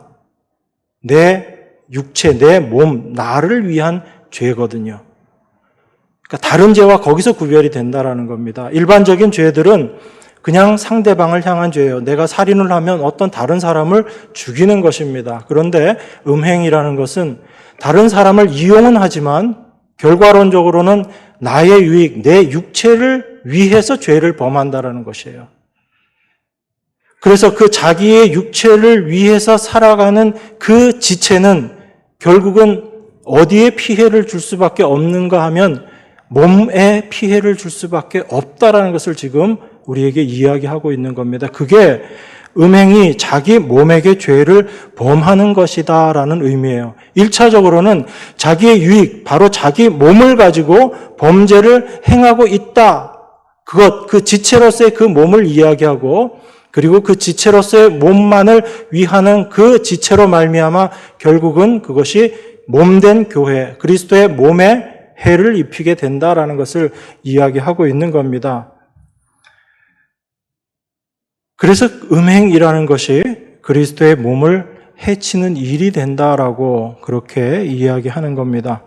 내 육체, 내 몸, 나를 위한 죄거든요. 그러니까 다른 죄와 거기서 구별이 된다라는 겁니다. 일반적인 죄들은 그냥 상대방을 향한 죄예요. 내가 살인을 하면 어떤 다른 사람을 죽이는 것입니다. 그런데 음행이라는 것은 다른 사람을 이용은 하지만 결과론적으로는 나의 유익, 내 육체를 위해서 죄를 범한다라는 것이에요. 그래서 그 자기의 육체를 위해서 살아가는 그 지체는 결국은 어디에 피해를 줄 수밖에 없는가 하면 몸에 피해를 줄 수밖에 없다라는 것을 지금 우리에게 이야기하고 있는 겁니다. 그게 음행이 자기 몸에게 죄를 범하는 것이다라는 의미예요. 1차적으로는 자기의 유익, 바로 자기 몸을 가지고 범죄를 행하고 있다. 그 지체로서의 그 몸을 이야기하고, 그리고 그 지체로서의 몸만을 위하는 그 지체로 말미암아 결국은 그것이 몸된 교회, 그리스도의 몸에 해를 입히게 된다라는 것을 이야기하고 있는 겁니다. 그래서 음행이라는 것이 그리스도의 몸을 해치는 일이 된다라고 그렇게 이야기하는 겁니다.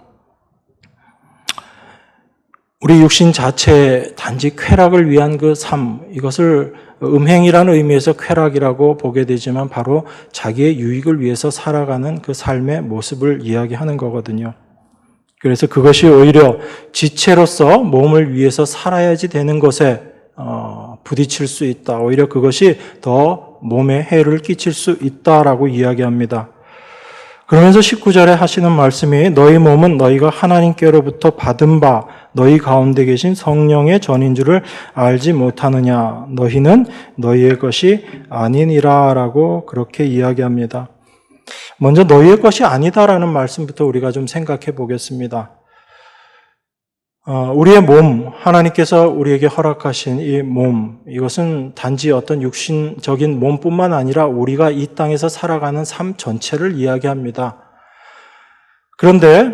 우리 육신 자체 단지 쾌락을 위한 그 삶, 이것을 음행이라는 의미에서 쾌락이라고 보게 되지만 바로 자기의 유익을 위해서 살아가는 그 삶의 모습을 이야기하는 거거든요. 그래서 그것이 오히려 지체로서 몸을 위해서 살아야지 되는 것에 부딪힐 수 있다. 오히려 그것이 더 몸에 해를 끼칠 수 있다라고 이야기합니다. 그러면서 19절에 하시는 말씀이 너희 몸은 너희가 하나님께로부터 받은 바 너희 가운데 계신 성령의 전인 줄을 알지 못하느냐. 너희는 너희의 것이 아니니라 라고 그렇게 이야기합니다. 먼저 너희의 것이 아니다라는 말씀부터 우리가 좀 생각해 보겠습니다. 우리의 몸, 하나님께서 우리에게 허락하신 이 몸, 이것은 단지 어떤 육신적인 몸뿐만 아니라 우리가 이 땅에서 살아가는 삶 전체를 이야기합니다. 그런데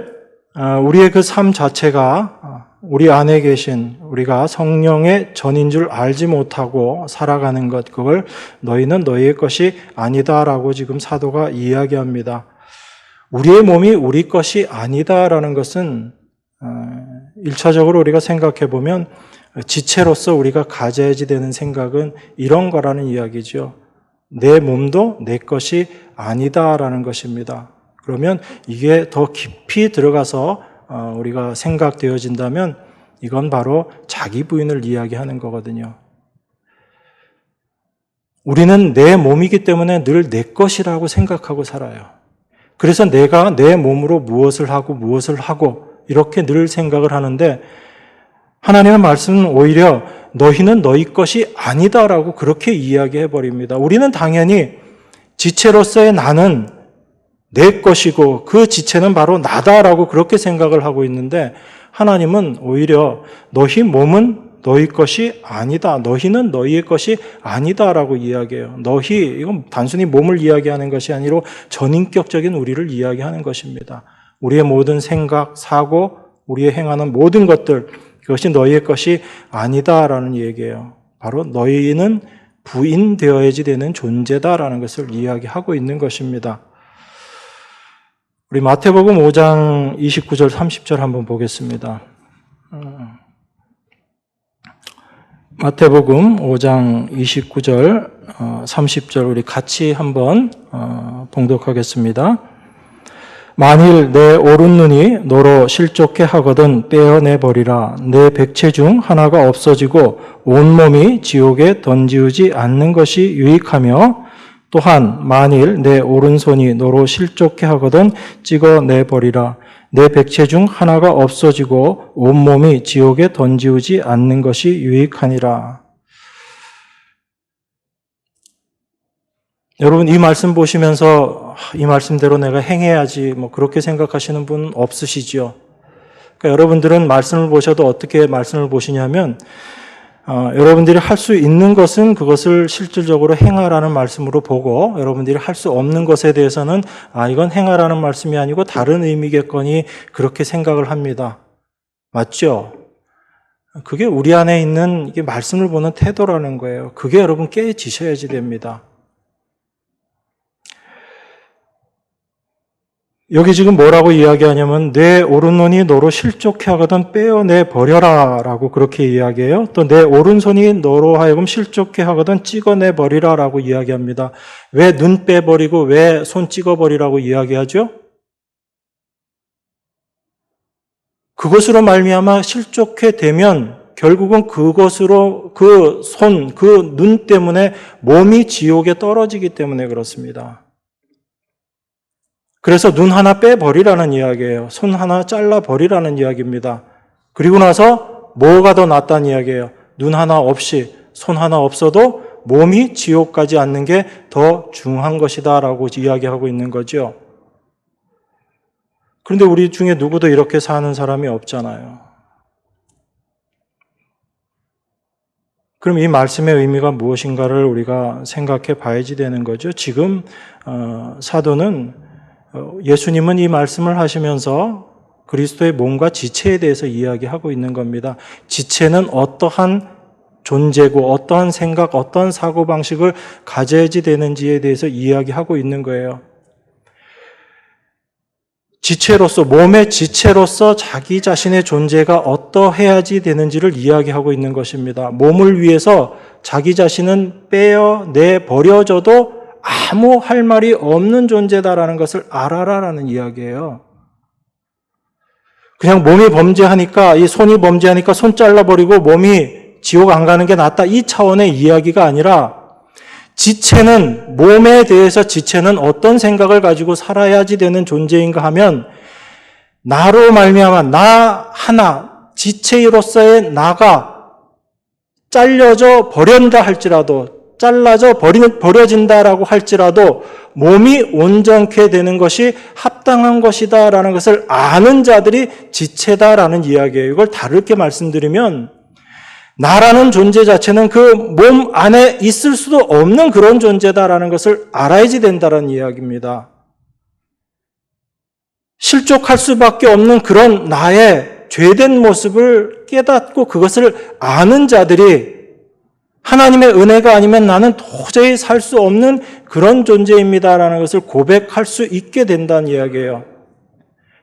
우리의 그 삶 자체가 우리 안에 계신 우리가 성령의 전인 줄 알지 못하고 살아가는 것, 그걸 너희는 너희의 것이 아니다라고 지금 사도가 이야기합니다. 우리의 몸이 우리 것이 아니다라는 것은 1차적으로 우리가 생각해 보면 지체로서 우리가 가져야지 되는 생각은 이런 거라는 이야기죠. 내 몸도 내 것이 아니다라는 것입니다. 그러면 이게 더 깊이 들어가서 우리가 생각되어진다면 이건 바로 자기 부인을 이야기하는 거거든요. 우리는 내 몸이기 때문에 늘 내 것이라고 생각하고 살아요. 그래서 내가 내 몸으로 무엇을 하고 이렇게 늘 생각을 하는데 하나님의 말씀은 오히려 너희는 너희 것이 아니다라고 그렇게 이야기해 버립니다. 우리는 당연히 지체로서의 나는 내 것이고 그 지체는 바로 나다라고 그렇게 생각을 하고 있는데 하나님은 오히려 너희 몸은 너희 것이 아니다. 너희는 너희의 것이 아니다라고 이야기해요. 너희, 이건 단순히 몸을 이야기하는 것이 아니라 전인격적인 우리를 이야기하는 것입니다. 우리의 모든 생각, 사고, 우리의 행하는 모든 것들, 그것이 너희의 것이 아니다라는 얘기예요. 바로 너희는 부인되어야지 되는 존재다라는 것을 이야기하고 있는 것입니다. 우리 마태복음 5장 29절 30절 한번 보겠습니다. 마태복음 5장 29절 30절 우리 같이 한번 봉독하겠습니다. 만일 내 오른눈이 너로 실족해 하거든 떼어내버리라. 내 백체 중 하나가 없어지고 온몸이 지옥에 던지우지 않는 것이 유익하며 또한 만일 내 오른손이 너로 실족해 하거든 찍어내버리라. 내 백체 중 하나가 없어지고 온몸이 지옥에 던지우지 않는 것이 유익하니라. 여러분 이 말씀 보시면서 이 말씀대로 내가 행해야지 그렇게 생각하시는 분 없으시죠? 그러니까 여러분들은 말씀을 보셔도 어떻게 말씀을 보시냐면 여러분들이 할 수 있는 것은 그것을 실질적으로 행하라는 말씀으로 보고 여러분들이 할 수 없는 것에 대해서는 이건 행하라는 말씀이 아니고 다른 의미겠거니 그렇게 생각을 합니다. 맞죠? 그게 우리 안에 있는 이게 말씀을 보는 태도라는 거예요. 그게 여러분 깨지셔야지 됩니다. 여기 지금 뭐라고 이야기하냐면 내 오른눈이 너로 실족해 하거든 떼어내 버려라 라고 그렇게 이야기해요. 또 내 오른손이 너로 하여금 실족해 하거든 찍어내 버리라 라고 이야기합니다. 왜 눈 빼버리고 왜 손 찍어버리라고 이야기하죠? 그것으로 말미암아 실족해 되면 결국은 그것으로 그 손, 그 눈 때문에 몸이 지옥에 떨어지기 때문에 그렇습니다. 그래서 눈 하나 빼버리라는 이야기예요. 손 하나 잘라버리라는 이야기입니다. 그리고 나서 뭐가 더 낫다는 이야기예요. 눈 하나 없이, 손 하나 없어도 몸이 지옥 가지 않는 게 더 중요한 것이다 라고 이야기하고 있는 거죠. 그런데 우리 중에 누구도 이렇게 사는 사람이 없잖아요. 그럼 이 말씀의 의미가 무엇인가를 우리가 생각해 봐야지 되는 거죠. 지금 사도는 예수님은 이 말씀을 하시면서 그리스도의 몸과 지체에 대해서 이야기하고 있는 겁니다. 지체는 어떠한 존재고 어떠한 생각, 어떠한 사고방식을 가져야지 되는지에 대해서 이야기하고 있는 거예요. 지체로서, 몸의 지체로서 자기 자신의 존재가 어떠해야지 되는지를 이야기하고 있는 것입니다. 몸을 위해서 자기 자신은 빼어내 버려져도 아무 할 말이 없는 존재다라는 것을 알아라라는 이야기예요. 그냥 몸이 범죄하니까, 이 손이 범죄하니까 손 잘라버리고 몸이 지옥 안 가는 게 낫다, 이 차원의 이야기가 아니라 지체는, 몸에 대해서 지체는 어떤 생각을 가지고 살아야지 되는 존재인가 하면 나로 말미암아 나 하나, 지체로서의 나가 잘려져 버린다 할지라도, 잘라져 버려진다라고 할지라도 몸이 온전케 되는 것이 합당한 것이다라는 것을 아는 자들이 지체다라는 이야기예요. 이걸 다르게 말씀드리면 나라는 존재 자체는 그 몸 안에 있을 수도 없는 그런 존재다라는 것을 알아야지 된다는 이야기입니다. 실족할 수밖에 없는 그런 나의 죄된 모습을 깨닫고 그것을 아는 자들이 하나님의 은혜가 아니면 나는 도저히 살 수 없는 그런 존재입니다라는 것을 고백할 수 있게 된다는 이야기예요.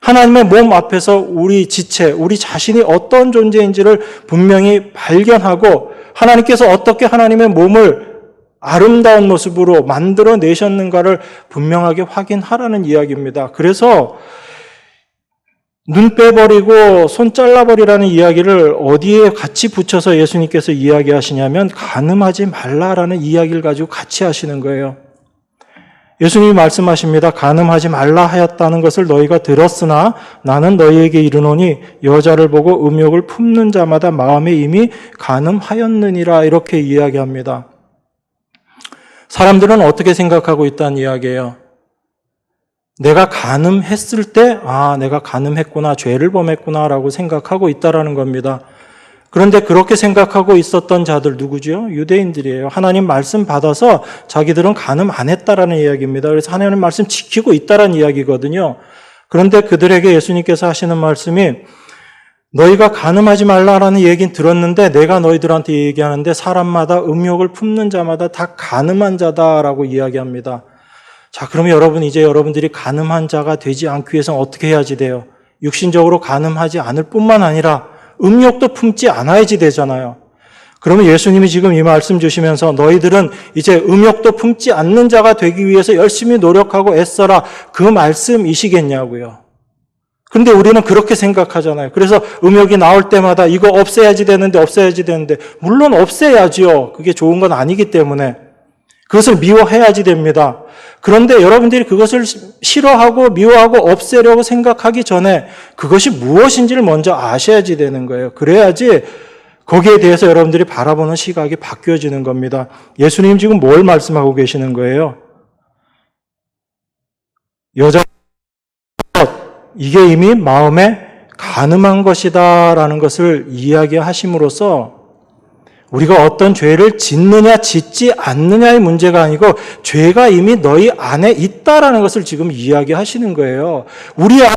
하나님의 몸 앞에서 우리 지체, 우리 자신이 어떤 존재인지를 분명히 발견하고 하나님께서 어떻게 하나님의 몸을 아름다운 모습으로 만들어내셨는가를 분명하게 확인하라는 이야기입니다. 그래서 눈 빼버리고 손 잘라버리라는 이야기를 어디에 같이 붙여서 예수님께서 이야기하시냐면 간음하지 말라라는 이야기를 가지고 같이 하시는 거예요. 예수님이 말씀하십니다. 간음하지 말라 하였다는 것을 너희가 들었으나 나는 너희에게 이르노니 여자를 보고 음욕을 품는 자마다 마음에 이미 간음하였느니라, 이렇게 이야기합니다. 사람들은 어떻게 생각하고 있다는 이야기예요? 내가 간음했을 때 내가 간음했구나, 죄를 범했구나라고 생각하고 있다라는 겁니다. 그런데 그렇게 생각하고 있었던 자들 누구죠? 유대인들이에요. 하나님 말씀 받아서 자기들은 간음 안 했다라는 이야기입니다. 그래서 하나님 말씀 지키고 있다라는 이야기거든요. 그런데 그들에게 예수님께서 하시는 말씀이 너희가 간음하지 말라라는 얘기는 들었는데 내가 너희들한테 얘기하는데 사람마다 음욕을 품는 자마다 다 간음한 자다라고 이야기합니다. 자, 그러면 여러분, 이제 여러분들이 간음한 자가 되지 않기 위해서는 어떻게 해야지 돼요? 육신적으로 간음하지 않을 뿐만 아니라 음욕도 품지 않아야지 되잖아요. 그러면 예수님이 지금 이 말씀 주시면서 너희들은 이제 음욕도 품지 않는 자가 되기 위해서 열심히 노력하고 애써라, 그 말씀이시겠냐고요. 근데 우리는 그렇게 생각하잖아요. 그래서 음욕이 나올 때마다 이거 없애야지 되는데 물론 없애야지요. 그게 좋은 건 아니기 때문에 그것을 미워해야지 됩니다. 그런데 여러분들이 그것을 싫어하고 미워하고 없애려고 생각하기 전에 그것이 무엇인지를 먼저 아셔야지 되는 거예요. 그래야지 거기에 대해서 여러분들이 바라보는 시각이 바뀌어지는 겁니다. 예수님 지금 뭘 말씀하고 계시는 거예요? 여자 이게 이미 마음에 간음한 것이다라는 것을 이야기하심으로써 우리가 어떤 죄를 짓느냐 짓지 않느냐의 문제가 아니고 죄가 이미 너희 안에 있다라는 것을 지금 이야기하시는 거예요. 우리 안에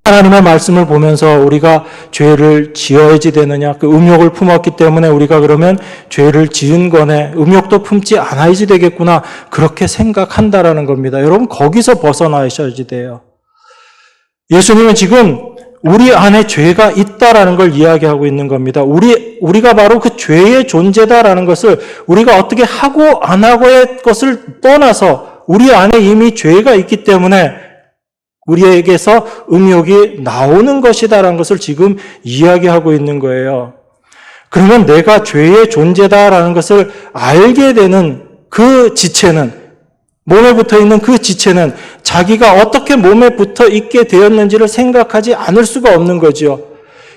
하나님의 말씀을 보면서 우리가 죄를 지어야지 되느냐, 그 음욕을 품었기 때문에 우리가 그러면 죄를 지은 거네, 음욕도 품지 않아야지 되겠구나, 그렇게 생각한다라는 겁니다. 여러분, 거기서 벗어나셔야지 돼요. 예수님은 지금 우리 안에 죄가 있다라는 걸 이야기하고 있는 겁니다. 우리가 바로 그 죄의 존재다라는 것을 우리가 어떻게 하고 안 하고의 것을 떠나서 우리 안에 이미 죄가 있기 때문에 우리에게서 음욕이 나오는 것이다라는 것을 지금 이야기하고 있는 거예요. 그러면 내가 죄의 존재다라는 것을 알게 되는 그 지체는, 몸에 붙어 있는 그 지체는 자기가 어떻게 몸에 붙어 있게 되었는지를 생각하지 않을 수가 없는 거죠.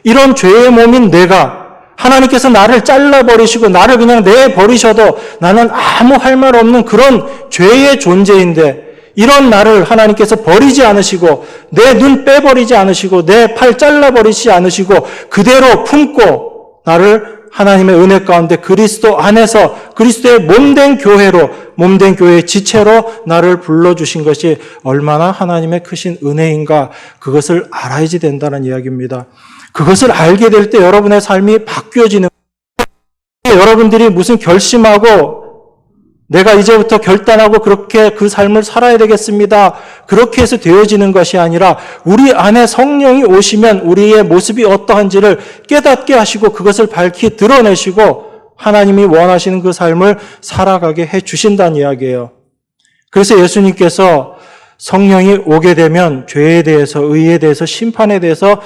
이런 죄의 몸인 내가 하나님께서 나를 잘라버리시고 나를 그냥 내버리셔도 나는 아무 할 말 없는 그런 죄의 존재인데 이런 나를 하나님께서 버리지 않으시고 내 눈 빼버리지 않으시고 내 팔 잘라버리지 않으시고 그대로 품고 나를 하나님의 은혜 가운데 그리스도 안에서 그리스도의 몸된 교회로, 몸된 교회의 지체로 나를 불러주신 것이 얼마나 하나님의 크신 은혜인가, 그것을 알아야지 된다는 이야기입니다. 그것을 알게 될 때 여러분의 삶이 바뀌어지는, 여러분들이 무슨 결심하고 내가 이제부터 결단하고 그렇게 그 삶을 살아야 되겠습니다, 그렇게 해서 되어지는 것이 아니라 우리 안에 성령이 오시면 우리의 모습이 어떠한지를 깨닫게 하시고 그것을 밝히 드러내시고 하나님이 원하시는 그 삶을 살아가게 해주신다는 이야기예요. 그래서 예수님께서 성령이 오게 되면 죄에 대해서, 의에 대해서, 심판에 대해서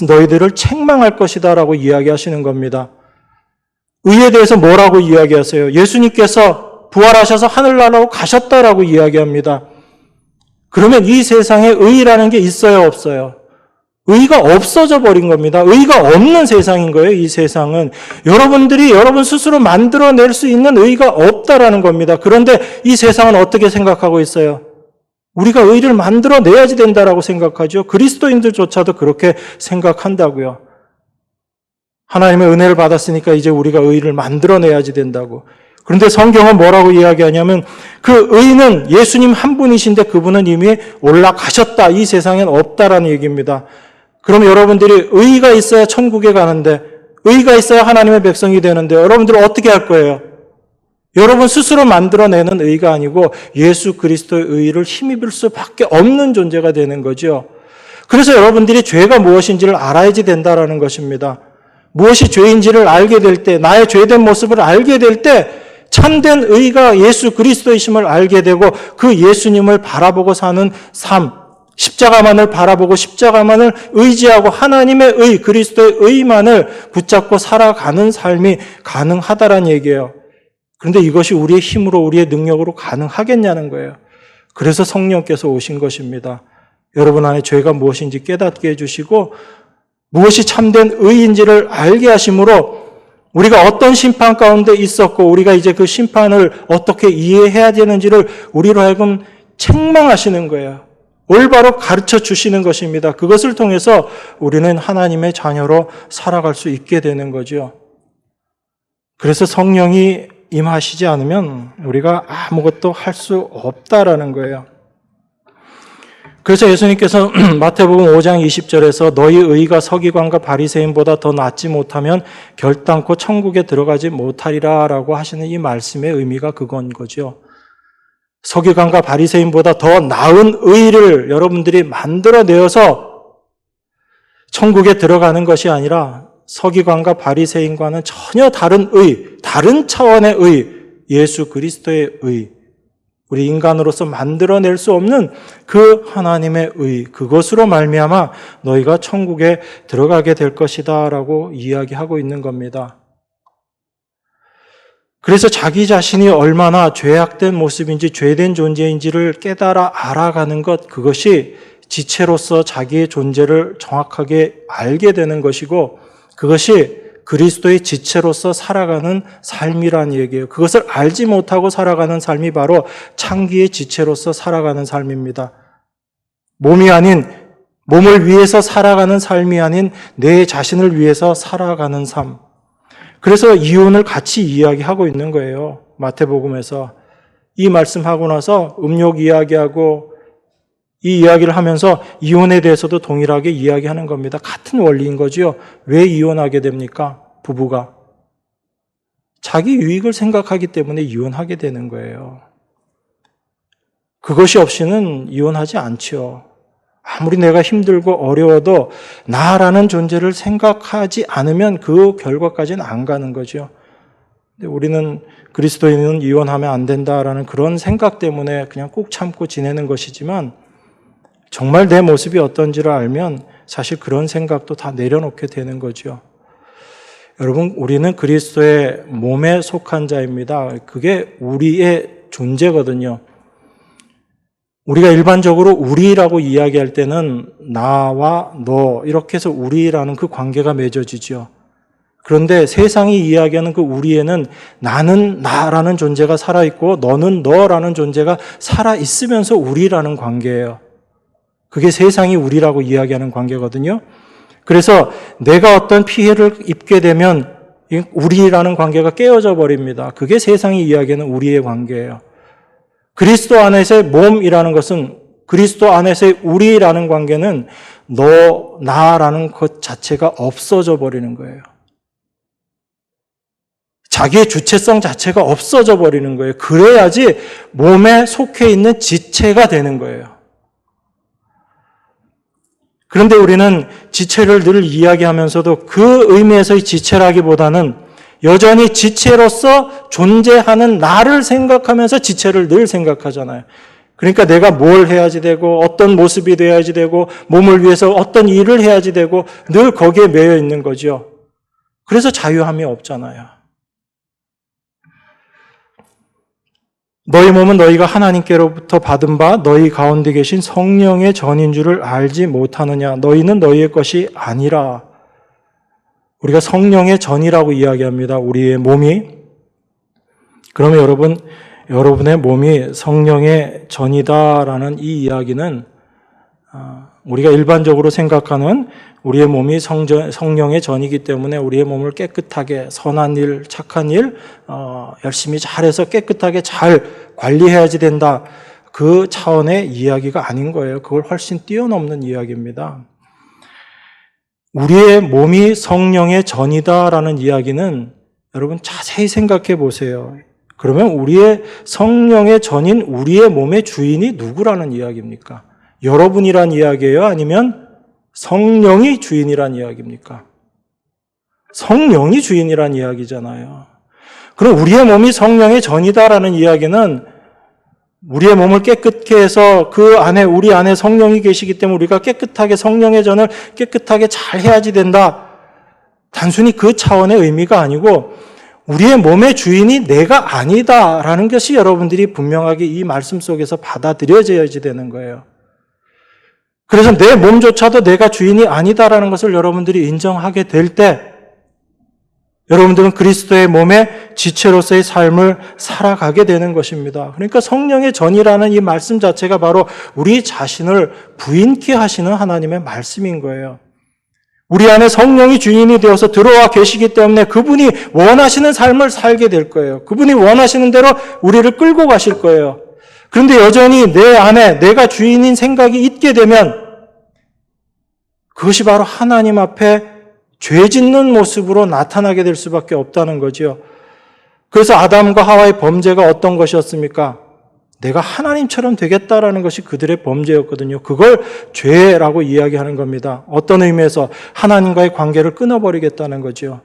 너희들을 책망할 것이다 라고 이야기하시는 겁니다. 의에 대해서 뭐라고 이야기하세요? 예수님께서 부활하셔서 하늘나라로 가셨다라고 이야기합니다. 그러면 이 세상에 의라는 게 있어요, 없어요? 의가 없어져 버린 겁니다. 의가 없는 세상인 거예요, 이 세상은. 여러분들이 여러분 스스로 만들어낼 수 있는 의가 없다라는 겁니다. 그런데 이 세상은 어떻게 생각하고 있어요? 우리가 의를 만들어내야지 된다라고 생각하죠. 그리스도인들조차도 그렇게 생각한다고요. 하나님의 은혜를 받았으니까 이제 우리가 의를 만들어내야지 된다고. 그런데 성경은 뭐라고 이야기하냐면 그 의는 예수님 한 분이신데 그분은 이미 올라가셨다, 이 세상엔 없다라는 얘기입니다. 그럼 여러분들이 의가 있어야 천국에 가는데, 의가 있어야 하나님의 백성이 되는데 여러분들은 어떻게 할 거예요? 여러분 스스로 만들어내는 의가 아니고 예수 그리스도의 의를 힘입을 수밖에 없는 존재가 되는 거죠. 그래서 여러분들이 죄가 무엇인지를 알아야지 된다라는 것입니다. 무엇이 죄인지를 알게 될 때, 나의 죄된 모습을 알게 될 때 참된 의가 예수 그리스도이심을 알게 되고 그 예수님을 바라보고 사는 삶, 십자가만을 바라보고 십자가만을 의지하고 하나님의 의, 그리스도의 의만을 붙잡고 살아가는 삶이 가능하다라는 얘기예요. 그런데 이것이 우리의 힘으로, 우리의 능력으로 가능하겠냐는 거예요. 그래서 성령께서 오신 것입니다. 여러분 안에 죄가 무엇인지 깨닫게 해주시고 무엇이 참된 의인지를 알게 하심으로 우리가 어떤 심판 가운데 있었고 우리가 이제 그 심판을 어떻게 이해해야 되는지를 우리로 하여금 책망하시는 거예요. 올바로 가르쳐 주시는 것입니다. 그것을 통해서 우리는 하나님의 자녀로 살아갈 수 있게 되는 거죠. 그래서 성령이 임하시지 않으면 우리가 아무것도 할 수 없다라는 거예요. 그래서 예수님께서 마태복음 5장 20절에서 너희 의가 서기관과 바리새인보다 더 낫지 못하면 결단코 천국에 들어가지 못하리라 라고 하시는 이 말씀의 의미가 그건 거죠. 서기관과 바리새인보다 더 나은 의를 여러분들이 만들어내어서 천국에 들어가는 것이 아니라 서기관과 바리새인과는 전혀 다른 의, 다른 차원의 의, 예수 그리스도의 의, 우리 인간으로서 만들어낼 수 없는 그 하나님의 의, 그것으로 말미암아 너희가 천국에 들어가게 될 것이다 라고 이야기하고 있는 겁니다. 그래서 자기 자신이 얼마나 죄악된 모습인지 죄된 존재인지를 깨달아 알아가는 것, 그것이 지체로서 자기의 존재를 정확하게 알게 되는 것이고 그것이 그리스도의 지체로서 살아가는 삶이란 얘기예요. 그것을 알지 못하고 살아가는 삶이 바로 창기의 지체로서 살아가는 삶입니다. 몸이 아닌, 몸을 위해서 살아가는 삶이 아닌 내 자신을 위해서 살아가는 삶. 그래서 이혼을 같이 이야기하고 있는 거예요. 마태복음에서. 이 말씀하고 나서 음욕 이야기하고 이 이야기를 하면서 이혼에 대해서도 동일하게 이야기하는 겁니다. 같은 원리인 거죠. 왜 이혼하게 됩니까? 부부가. 자기 유익을 생각하기 때문에 이혼하게 되는 거예요. 그것이 없이는 이혼하지 않죠. 아무리 내가 힘들고 어려워도 나라는 존재를 생각하지 않으면 그 결과까지는 안 가는 거죠. 근데 우리는 그리스도인은 이혼하면 안 된다라는 그런 생각 때문에 그냥 꾹 참고 지내는 것이지만 정말 내 모습이 어떤지를 알면 사실 그런 생각도 다 내려놓게 되는 거죠. 여러분, 우리는 그리스도의 몸에 속한 자입니다. 그게 우리의 존재거든요. 우리가 일반적으로 우리라고 이야기할 때는 나와 너 이렇게 해서 우리라는 그 관계가 맺어지죠. 그런데 세상이 이야기하는 그 우리에는 나는 나라는 존재가 살아있고 너는 너라는 존재가 살아있으면서 우리라는 관계예요. 그게 세상이 우리라고 이야기하는 관계거든요. 그래서 내가 어떤 피해를 입게 되면 우리라는 관계가 깨어져 버립니다. 그게 세상이 이야기하는 우리의 관계예요. 그리스도 안에서의 몸이라는 것은, 그리스도 안에서의 우리라는 관계는 너, 나라는 것 자체가 없어져 버리는 거예요. 자기의 주체성 자체가 없어져 버리는 거예요. 그래야지 몸에 속해 있는 지체가 되는 거예요. 그런데 우리는 지체를 늘 이야기하면서도 그 의미에서의 지체라기보다는 여전히 지체로서 존재하는 나를 생각하면서 지체를 늘 생각하잖아요. 그러니까 내가 뭘 해야지 되고 어떤 모습이 돼야지 되고 몸을 위해서 어떤 일을 해야지 되고 늘 거기에 매여 있는 거죠. 그래서 자유함이 없잖아요. 너희 몸은 너희가 하나님께로부터 받은 바 너희 가운데 계신 성령의 전인 줄을 알지 못하느냐. 너희는 너희의 것이 아니라. 우리가 성령의 전이라고 이야기합니다. 우리의 몸이. 그러면 여러분의 몸이 성령의 전이다라는 이 이야기는 우리가 일반적으로 생각하는 우리의 몸이 성령의 전이기 때문에 우리의 몸을 깨끗하게 선한 일, 착한 일 열심히 잘해서 깨끗하게 잘 관리해야지 된다. 그 차원의 이야기가 아닌 거예요. 그걸 훨씬 뛰어넘는 이야기입니다. 우리의 몸이 성령의 전이다라는 이야기는 여러분 자세히 생각해 보세요. 그러면 우리의 성령의 전인 우리의 몸의 주인이 누구라는 이야기입니까? 여러분이란 이야기예요? 아니면 성령이 주인이란 이야기입니까? 성령이 주인이란 이야기잖아요. 그럼 우리의 몸이 성령의 전이다라는 이야기는 우리의 몸을 깨끗게 해서 그 안에, 우리 안에 성령이 계시기 때문에 우리가 깨끗하게 성령의 전을 깨끗하게 잘 해야지 된다. 단순히 그 차원의 의미가 아니고 우리의 몸의 주인이 내가 아니다라는 것이 여러분들이 분명하게 이 말씀 속에서 받아들여져야지 되는 거예요. 그래서 내 몸조차도 내가 주인이 아니다라는 것을 여러분들이 인정하게 될 때 여러분들은 그리스도의 몸의 지체로서의 삶을 살아가게 되는 것입니다. 그러니까 성령의 전이라는 이 말씀 자체가 바로 우리 자신을 부인케 하시는 하나님의 말씀인 거예요. 우리 안에 성령이 주인이 되어서 들어와 계시기 때문에 그분이 원하시는 삶을 살게 될 거예요. 그분이 원하시는 대로 우리를 끌고 가실 거예요. 그런데 여전히 내 안에 내가 주인인 생각이 있게 되면 그것이 바로 하나님 앞에 죄 짓는 모습으로 나타나게 될 수밖에 없다는 거죠. 그래서 아담과 하와의 범죄가 어떤 것이었습니까? 내가 하나님처럼 되겠다라는 것이 그들의 범죄였거든요. 그걸 죄라고 이야기하는 겁니다. 어떤 의미에서 하나님과의 관계를 끊어버리겠다는 거죠.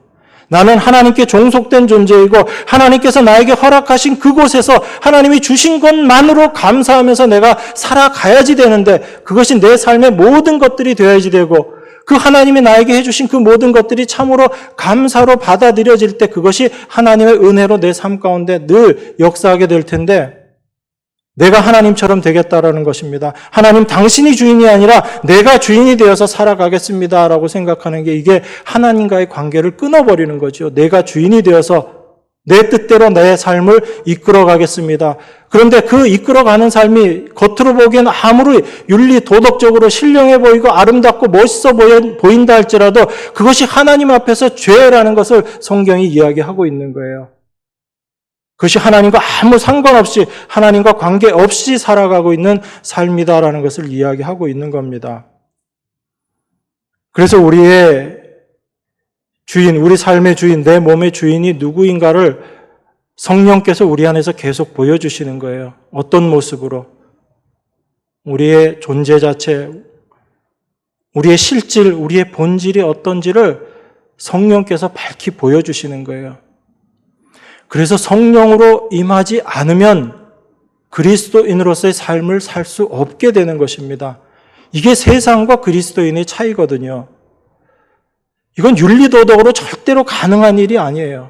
나는 하나님께 종속된 존재이고 하나님께서 나에게 허락하신 그곳에서 하나님이 주신 것만으로 감사하면서 내가 살아가야지 되는데 그것이 내 삶의 모든 것들이 되어야지 되고 그 하나님이 나에게 해주신 그 모든 것들이 참으로 감사로 받아들여질 때 그것이 하나님의 은혜로 내 삶 가운데 늘 역사하게 될 텐데 내가 하나님처럼 되겠다라는 것입니다. 하나님 당신이 주인이 아니라 내가 주인이 되어서 살아가겠습니다라고 생각하는 게 이게 하나님과의 관계를 끊어버리는 거죠. 내가 주인이 되어서 내 뜻대로 내 삶을 이끌어가겠습니다. 그런데 그 이끌어가는 삶이 겉으로 보기엔 아무리 윤리 도덕적으로 신령해 보이고 아름답고 멋있어 보인다 할지라도 그것이 하나님 앞에서 죄라는 것을 성경이 이야기하고 있는 거예요. 그것이 하나님과 아무 상관없이 하나님과 관계없이 살아가고 있는 삶이다라는 것을 이야기하고 있는 겁니다. 그래서 우리의 주인, 우리 삶의 주인, 내 몸의 주인이 누구인가를 성령께서 우리 안에서 계속 보여주시는 거예요. 어떤 모습으로? 우리의 존재 자체, 우리의 실질, 우리의 본질이 어떤지를 성령께서 밝히 보여주시는 거예요. 그래서 성령으로 임하지 않으면 그리스도인으로서의 삶을 살 수 없게 되는 것입니다. 이게 세상과 그리스도인의 차이거든요. 이건 윤리도덕으로 절대로 가능한 일이 아니에요.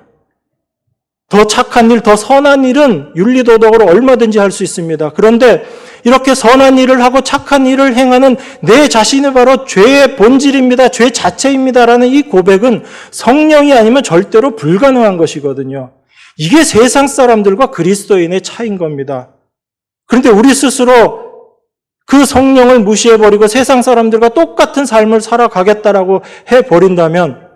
더 착한 일, 더 선한 일은 윤리도덕으로 얼마든지 할 수 있습니다. 그런데 이렇게 선한 일을 하고 착한 일을 행하는 내 자신이 바로 죄의 본질입니다. 죄 자체입니다라는 이 고백은 성령이 아니면 절대로 불가능한 것이거든요. 이게 세상 사람들과 그리스도인의 차이인 겁니다. 그런데 우리 스스로 그 성령을 무시해버리고 세상 사람들과 똑같은 삶을 살아가겠다라고 해버린다면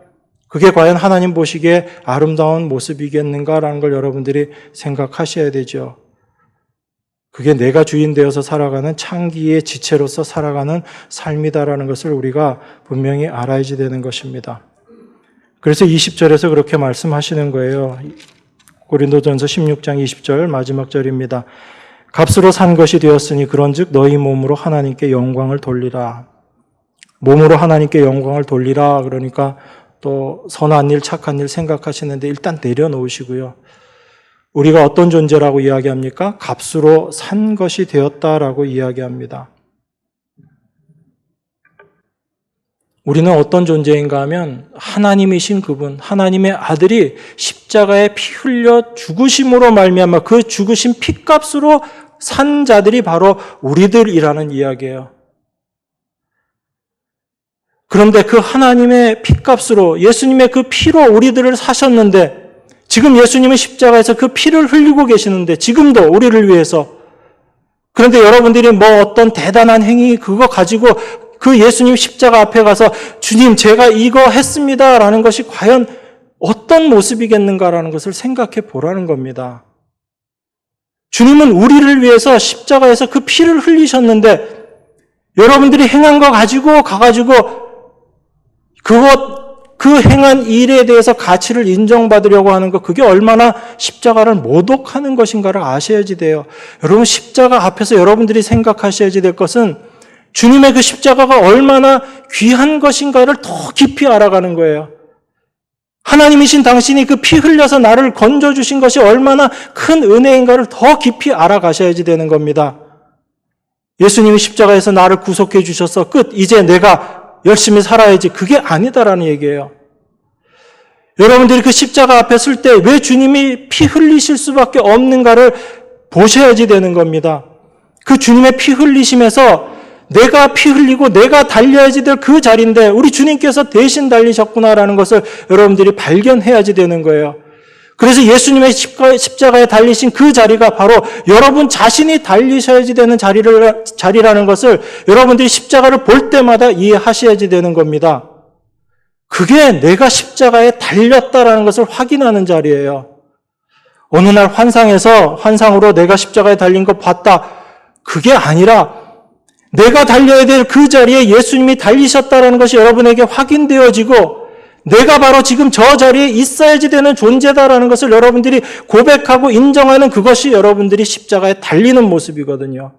그게 과연 하나님 보시기에 아름다운 모습이겠는가라는 걸 여러분들이 생각하셔야 되죠. 그게 내가 주인 되어서 살아가는 창기의 지체로서 살아가는 삶이다라는 것을 우리가 분명히 알아야지 되는 것입니다. 그래서 20절에서 그렇게 말씀하시는 거예요. 고린도전서 16장 20절 마지막 절입니다. 값으로 산 것이 되었으니 그런즉 너희 몸으로 하나님께 영광을 돌리라. 몸으로 하나님께 영광을 돌리라. 그러니까 또 선한 일, 착한 일 생각하시는데 일단 내려놓으시고요. 우리가 어떤 존재라고 이야기합니까? 값으로 산 것이 되었다라고 이야기합니다. 우리는 어떤 존재인가 하면 하나님이신 그분, 하나님의 아들이 십자가에 피 흘려 죽으심으로 말미암아 그 죽으신 피값으로 산 자들이 바로 우리들이라는 이야기예요. 그런데 그 하나님의 피값으로 예수님의 그 피로 우리들을 사셨는데 지금 예수님은 십자가에서 그 피를 흘리고 계시는데 지금도 우리를 위해서 그런데 여러분들이 뭐 어떤 대단한 행위 그거 가지고 그 예수님 십자가 앞에 가서 주님 제가 이거 했습니다라는 것이 과연 어떤 모습이겠는가라는 것을 생각해 보라는 겁니다. 주님은 우리를 위해서 십자가에서 그 피를 흘리셨는데 여러분들이 행한 거 가지고 가가지고 그 행한 일에 대해서 가치를 인정받으려고 하는 것, 그게 얼마나 십자가를 모독하는 것인가를 아셔야지 돼요. 여러분, 십자가 앞에서 여러분들이 생각하셔야지 될 것은 주님의 그 십자가가 얼마나 귀한 것인가를 더 깊이 알아가는 거예요. 하나님이신 당신이 그 피 흘려서 나를 건져주신 것이 얼마나 큰 은혜인가를 더 깊이 알아가셔야지 되는 겁니다. 예수님이 십자가에서 나를 구속해 주셔서 끝, 이제 내가 열심히 살아야지. 그게 아니다라는 얘기예요. 여러분들이 그 십자가 앞에 설 때 왜 주님이 피 흘리실 수밖에 없는가를 보셔야지 되는 겁니다. 그 주님의 피 흘리심에서 내가 피 흘리고 내가 달려야지 될 그 자리인데 우리 주님께서 대신 달리셨구나라는 것을 여러분들이 발견해야지 되는 거예요. 그래서 예수님의 십자가에 달리신 그 자리가 바로 여러분 자신이 달리셔야지 되는 자리라는 것을 여러분들이 십자가를 볼 때마다 이해하셔야지 되는 겁니다. 그게 내가 십자가에 달렸다라는 것을 확인하는 자리예요. 어느 날 환상으로 내가 십자가에 달린 거 봤다. 그게 아니라 내가 달려야 될 그 자리에 예수님이 달리셨다라는 것이 여러분에게 확인되어지고 내가 바로 지금 저 자리에 있어야지 되는 존재다라는 것을 여러분들이 고백하고 인정하는 그것이 여러분들이 십자가에 달리는 모습이거든요.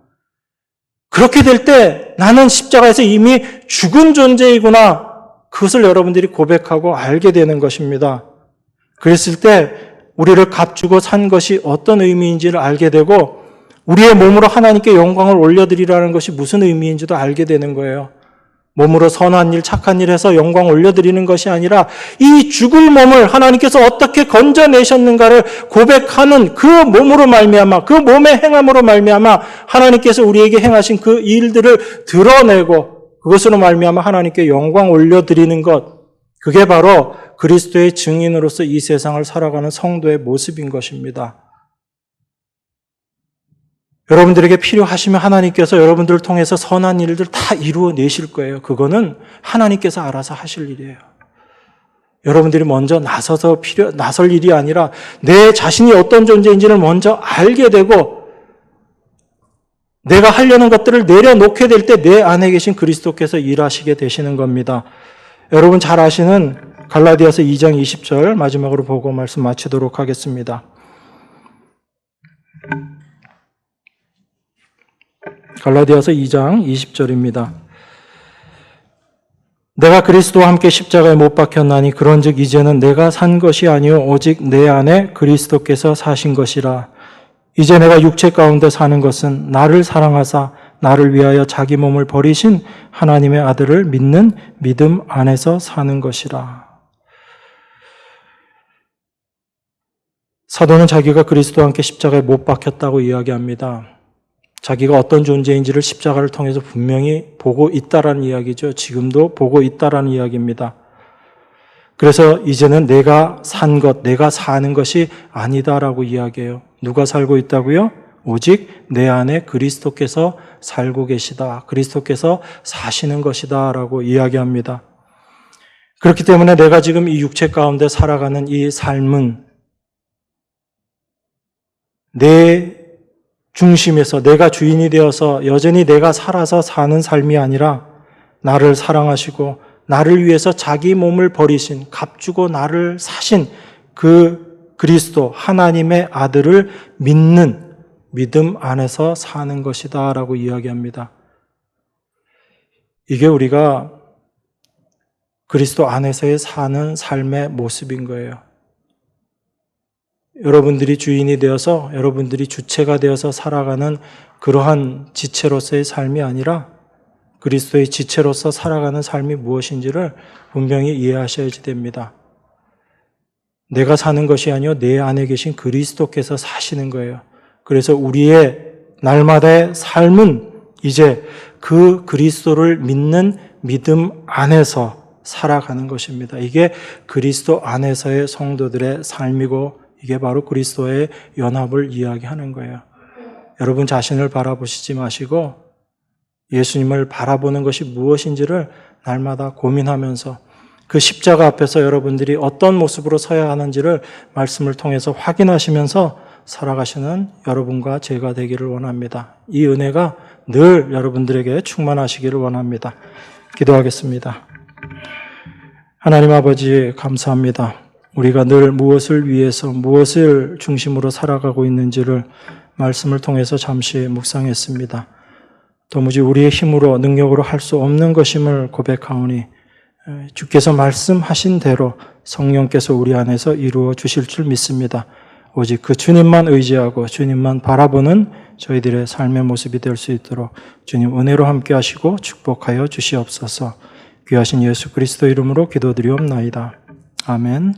그렇게 될 때 나는 십자가에서 이미 죽은 존재이구나. 그것을 여러분들이 고백하고 알게 되는 것입니다. 그랬을 때 우리를 값주고 산 것이 어떤 의미인지를 알게 되고 우리의 몸으로 하나님께 영광을 올려드리라는 것이 무슨 의미인지도 알게 되는 거예요. 몸으로 선한 일, 착한 일 해서 영광 올려드리는 것이 아니라 이 죽을 몸을 하나님께서 어떻게 건져내셨는가를 고백하는 그 몸으로 말미암아, 그 몸의 행함으로 말미암아 하나님께서 우리에게 행하신 그 일들을 드러내고 그것으로 말미암아 하나님께 영광 올려드리는 것, 그게 바로 그리스도의 증인으로서 이 세상을 살아가는 성도의 모습인 것입니다. 여러분들에게 필요하시면 하나님께서 여러분들을 통해서 선한 일들 다 이루어내실 거예요. 그거는 하나님께서 알아서 하실 일이에요. 여러분들이 먼저 나설 일이 아니라 내 자신이 어떤 존재인지를 먼저 알게 되고 내가 하려는 것들을 내려놓게 될 때 내 안에 계신 그리스도께서 일하시게 되시는 겁니다. 여러분 잘 아시는 갈라디아서 2장 20절 마지막으로 보고 말씀 마치도록 하겠습니다. 갈라디아서 2장 20절입니다. 내가 그리스도와 함께 십자가에 못 박혔나니 그런즉 이제는 내가 산 것이 아니요 오직 내 안에 그리스도께서 사신 것이라. 이제 내가 육체 가운데 사는 것은 나를 사랑하사 나를 위하여 자기 몸을 버리신 하나님의 아들을 믿는 믿음 안에서 사는 것이라. 사도는 자기가 그리스도와 함께 십자가에 못 박혔다고 이야기합니다. 자기가 어떤 존재인지를 십자가를 통해서 분명히 보고 있다라는 이야기죠. 지금도 보고 있다라는 이야기입니다. 그래서 이제는 내가 산 것, 내가 사는 것이 아니다라고 이야기해요. 누가 살고 있다고요? 오직 내 안에 그리스도께서 살고 계시다. 그리스도께서 사시는 것이다라고 이야기합니다. 그렇기 때문에 내가 지금 이 육체 가운데 살아가는 이 삶은 내 중심에서 내가 주인이 되어서 여전히 내가 살아서 사는 삶이 아니라 나를 사랑하시고 나를 위해서 자기 몸을 버리신, 값주고 나를 사신 그 그리스도 하나님의 아들을 믿는 믿음 안에서 사는 것이다 라고 이야기합니다. 이게 우리가 그리스도 안에서의 사는 삶의 모습인 거예요. 여러분들이 주인이 되어서 여러분들이 주체가 되어서 살아가는 그러한 지체로서의 삶이 아니라 그리스도의 지체로서 살아가는 삶이 무엇인지를 분명히 이해하셔야지 됩니다. 내가 사는 것이 아니요 내 안에 계신 그리스도께서 사시는 거예요. 그래서 우리의 날마다의 삶은 이제 그 그리스도를 믿는 믿음 안에서 살아가는 것입니다. 이게 그리스도 안에서의 성도들의 삶이고 이게 바로 그리스도의 연합을 이야기하는 거예요. 여러분 자신을 바라보시지 마시고 예수님을 바라보는 것이 무엇인지를 날마다 고민하면서 그 십자가 앞에서 여러분들이 어떤 모습으로 서야 하는지를 말씀을 통해서 확인하시면서 살아가시는 여러분과 제가 되기를 원합니다. 이 은혜가 늘 여러분들에게 충만하시기를 원합니다. 기도하겠습니다. 하나님 아버지 감사합니다. 우리가 늘 무엇을 위해서 무엇을 중심으로 살아가고 있는지를 말씀을 통해서 잠시 묵상했습니다. 도무지 우리의 힘으로 능력으로 할 수 없는 것임을 고백하오니 주께서 말씀하신 대로 성령께서 우리 안에서 이루어 주실 줄 믿습니다. 오직 그 주님만 의지하고 주님만 바라보는 저희들의 삶의 모습이 될 수 있도록 주님 은혜로 함께 하시고 축복하여 주시옵소서. 귀하신 예수 그리스도 이름으로 기도드리옵나이다. 아멘.